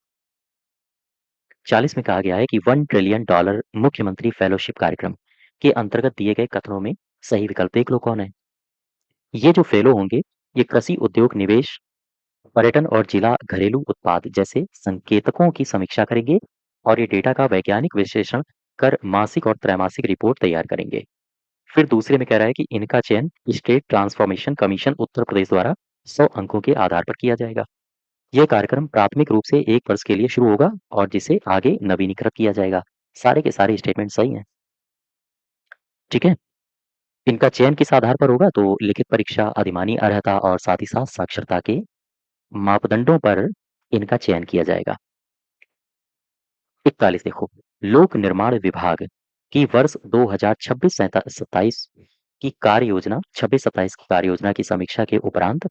40 में कहा गया है कि $1 ट्रिलियन मुख्यमंत्री फेलोशिप कार्यक्रम के अंतर्गत दिए गए कथनों में सही विकल्प देख लो कौन है। ये जो फेलो होंगे, ये कृषि उद्योग निवेश, पर्यटन और जिला घरेलू उत्पाद जैसे संकेतकों की समीक्षा करेंगे और ये डेटा का वैज्ञानिक विश्लेषण कर मासिक और त्रैमासिक रिपोर्ट तैयार करेंगे। फिर दूसरे में कह रहा है कि इनका चयन state transformation commission Uttar Pradesh द्वारा 100 अंकों के आधार पर किया जाएगा। यह कार्यक्रम प्राथमिक रूप से 1 वर्ष के लिए शुरू होगा और जिसे आगे नवीनीकृत किया जाएगा। सारे के सारे स्टेटमेंट सही हैं। ठीक है? इनका चयन किस आधार पर होगा? तो लिखित परीक्षा, अधिमानी अर्हता और साथ ही साथ साक्षरता के मापदंडों पर इनका चयन किया जाएगा। 41 देखो, लोक निर्माण विभाग की वर्ष 2026-27 की कार्य योजना 26-27 की कार्य योजना की समीक्षा के उपरांत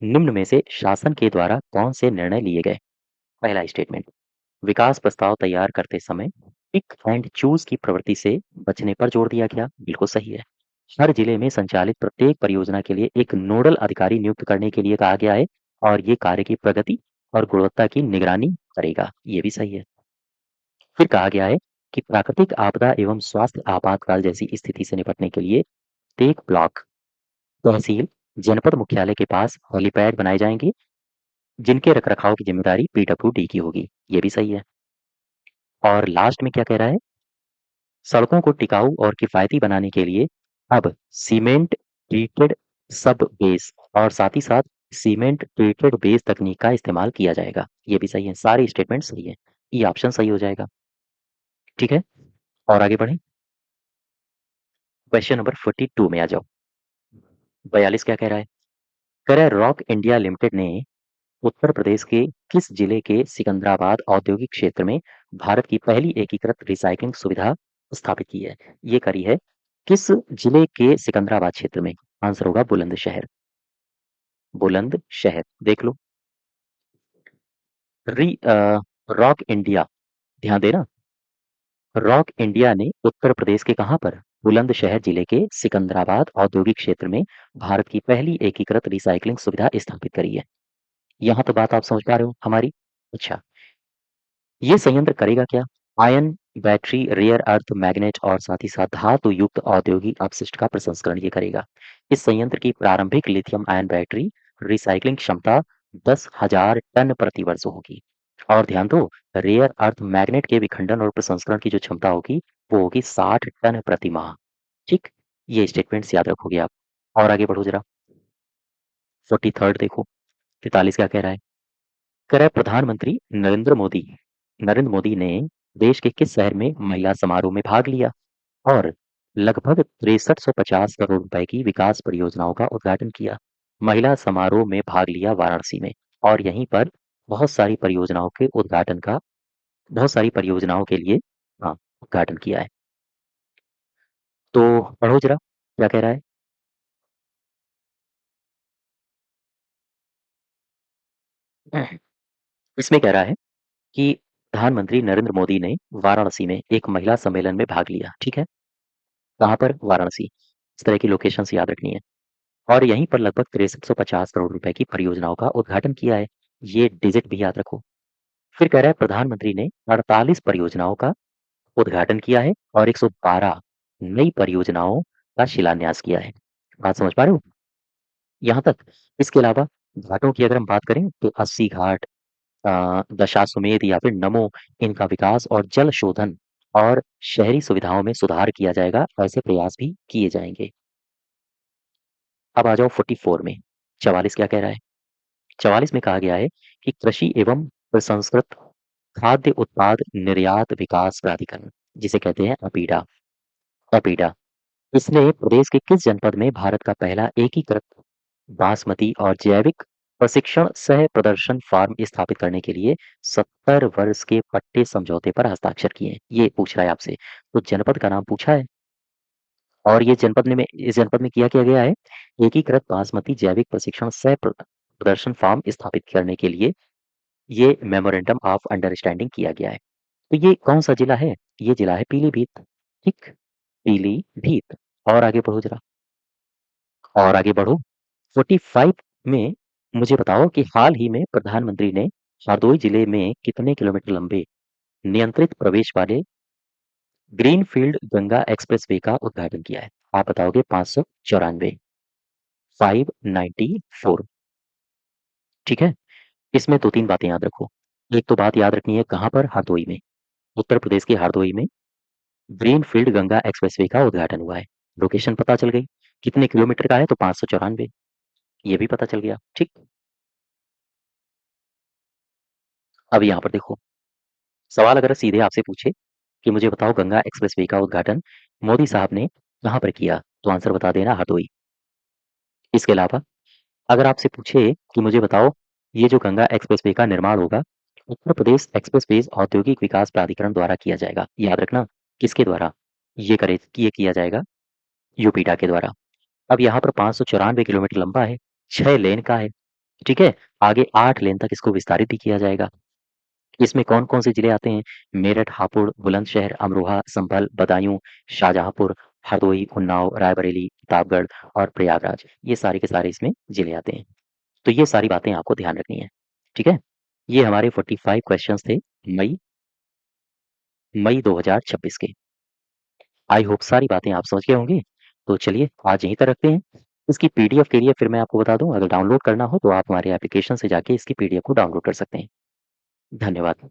निम्न में से शासन के द्वारा कौन से निर्णय लिए गए? पहला स्टेटमेंट, विकास प्रस्ताव तैयार करते समय पिक एंड चूज की प्रवृत्ति से बचने पर जोर दिया गया। बिल्कुल सही है। हर जिले में संचालित प्रत्येक परियोजना के लिए एक नोडल अधिकारी नियुक्त करने के लिए कहा गया है और ये कार्य की प्रगति और गुणवत्ता की निगरानी करेगा। ये भी सही है। फिर कहा गया है कि प्राकृतिक आपदा एवं स्वास्थ्य आपातकाल जैसी स्थिति से निपटने के लिए प्रत्येक ब्लॉक, तहसील, जनपद मुख्यालय के पास हेलीपैड बनाए जाएंगे जिनके रखरखाव की जिम्मेदारी पीडब्ल्यूडी की होगी। ये भी सही है। और लास्ट में क्या कह रहा है? सड़कों को टिकाऊ और किफायती बनाने के लिए अब सीमेंट ट्रीटेड सब बेस और साथ ही साथ सीमेंट ट्रीटेड बेस तकनीक का इस्तेमाल किया जाएगा। ये भी सही है। सारे स्टेटमेंट सही है। ये ऑप्शन सही हो जाएगा। ठीक है? और आगे बढ़े। क्वेश्चन नंबर 42 में आ जाओ। 42 क्या कह रहा है? कह रहा है रॉक इंडिया लिमिटेड ने उत्तर प्रदेश के किस जिले के सिकंदराबाद औद्योगिक क्षेत्र में भारत की पहली एकीकृत रिसाइक्लिंग सुविधा स्थापित की है? ये करी है किस जिले के सिकंदराबाद क्षेत्र में? आंसर होगा बुलंदशहर। बुलंदशहर देख लो। रॉक इंडिया, ध्यान देना, रॉक इंडिया ने उत्तर प्रदेश के कहां पर? बुलंदशहर जिले के सिकंदराबाद औद्योगिक क्षेत्र में भारत की पहली एकीकृत रिसाइक्लिंग सुविधा स्थापित करी है। यहाँ तो बात आप समझ पा रहे हो हमारी? अच्छा, ये संयंत्र करेगा क्या? Ion, battery, rare earth magnet और साथ ही साथ धातु युक्त औद्योगिक अपशिष्ट का प्रसंस्करण ये करेगा। इस संयंत्र की प्रारंभिक लिथियम आयन बैटरी रिसाइक्लिंग क्षमता 10,000 टन प्रति वर्ष होगी। और ध्यान दो, रेयर अर्थ मैग्नेट के विखंडन और प्रसंस्करण की जो क्षमता होगी वो होगी 60 टन प्रति माह। ठीक, ये स्टेटमेंट्स याद रखोगे आप। और आगे बढ़ो जरा। 43rd देखो, 43 क्या कह रहा है? कह रहा है प्रधानमंत्री नरेंद्र मोदी ने देश के किस शहर में महिला समारोह में भाग लिया और लगभग 6350 करोड़ रुपए की विकास परियोजनाओं का उद्घाटन किया? महिला समारोह में भाग लिया वाराणसी में और यहीं पर बहुत सारी परियोजनाओं के उद्घाटन का बहुत सारी परियोजनाओं के लिए हाँ, उद्घाटन किया है। तो पढ़ो जरा क्या कह रहा है। इसमें कह रहा है कि प्रधानमंत्री नरेंद्र मोदी ने वाराणसी में एक महिला सम्मेलन में भाग लिया। ठीक है? कहाँ पर? वाराणसी। इस तरह की लोकेशंस याद रखनी है। और यहीं पर लगभग 6350 करोड़ रुपए की परियोजनाओं का उद्घाटन किया है। ये डिजिट भी याद रखो। फिर कह रहा है प्रधानमंत्री ने 48 परियोजनाओं का उद्घाटन किया है और 112 नई परियोजनाओं का शिलान्यास किया है। बात समझ पा रहे हो? यहाँ तक। इसके अलावा घाटों की अगर हम बात करें तो 80 घाट, दशाश्वमेध या फिर नमो, इनका विकास और जल शोधन और शहरी सुविधाओं में सुधार किया जाएगा। ऐसे प्रयास भी किए जाएंगे। अब आ जाओ 44 में। 44 क्या कह रहा है? 44 में कहा गया है कि कृषि एवं प्रसंस्कृत खाद्य उत्पाद निर्यात विकास प्राधिकरण, जिसे कहते हैं अपीडा, अपीडा, इसने प्रदेश के किस जनपद में भारत का पहला एकीकृत बासमती और जैविक प्रशिक्षण सह प्रदर्शन फार्म स्थापित करने के लिए 70 वर्ष के पट्टे समझौते पर हस्ताक्षर किए हैं? ये पूछ रहा है आपसे। तो जनपद का नाम पूछा है और ये इस जनपद में किया गया है एकीकृत बासमती जैविक प्रशिक्षण सह प्रदर्शन फार्म स्थापित करने के लिए ये मेमोरेंडम ऑफ अंडरस्टैंडिंग किया गया है। तो ये कौन सा जिला है? ये जिला है पीलीभीत। ठीक, पीलीभीत। और आगे बढ़ो जरा, और आगे बढ़ो। 45 में मुझे बताओ कि हाल ही में प्रधानमंत्री ने हरदोई जिले में कितने किलोमीटर लंबे नियंत्रित प्रवेश वाले ग्रीनफील्ड गंगा एक्सप्रेसवे का उद्घाटन किया है? आप बताओगे 594, 594। ठीक है। इसमें दो तीन बातें याद रखो। एक तो बात याद रखनी है कहाँ पर, हरदोई में, उत्तर प्रदेश के हरदोई में ग्रीनफील्ड गंगा एक्सप्रेसवे का उद्घाटन हुआ है। लोकेशन पता चल गई, कितने किलोमीटर का है तो 594, ये भी पता चल गया। ठीक। अब यहाँ पर देखो, सवाल अगर सीधे आपसे पूछे कि मुझे बताओ गंगा एक्सप्रेसवे का उद्घाटन मोदी साहब ने कहाँ पर किया, तो आंसर बता देना हरदोई। इसके अलावा अगर आपसे पूछे कि मुझे बताओ ये जो गंगा एक्सप्रेसवे का निर्माण होगा, उत्तर प्रदेश एक्सप्रेसवेज औद्योगिक विकास प्राधिकरण द्वारा किया जाएगा। याद रखना, किसके द्वारा ये किया जाएगा? यूपीडा के द्वारा। अब यहाँ पर 594 किलोमीटर लंबा है, 6 लेन का है। ठीक है। आगे 8 लेन तक इसको विस्तारित भी किया जाएगा। इसमें कौन-कौन से जिले आते हैं? मेरठ, हापुड़, बुलंदशहर, अमरोहा, संभल, बदायूं, शाहजहांपुर, हरदोई, उन्नाव, रायबरेली, प्रतापगढ़ और प्रयागराज। ये सारे के सारे इसमें जिले आते हैं। तो ये सारी बातें आपको ध्यान रखनी है। ठीक है। ये हमारे 45 क्वेश्चंस थे मई मई 2026 के। आई होप सारी बातें आप समझ गए होंगे। तो चलिए आज यहीं तक रखते हैं। इसकी पीडीएफ के लिए फिर मैं आपको बता दूं, अगर डाउनलोड करना हो तो आप हमारे एप्लीकेशन से जाके इसकी पीडीएफ को डाउनलोड कर सकते हैं। धन्यवाद।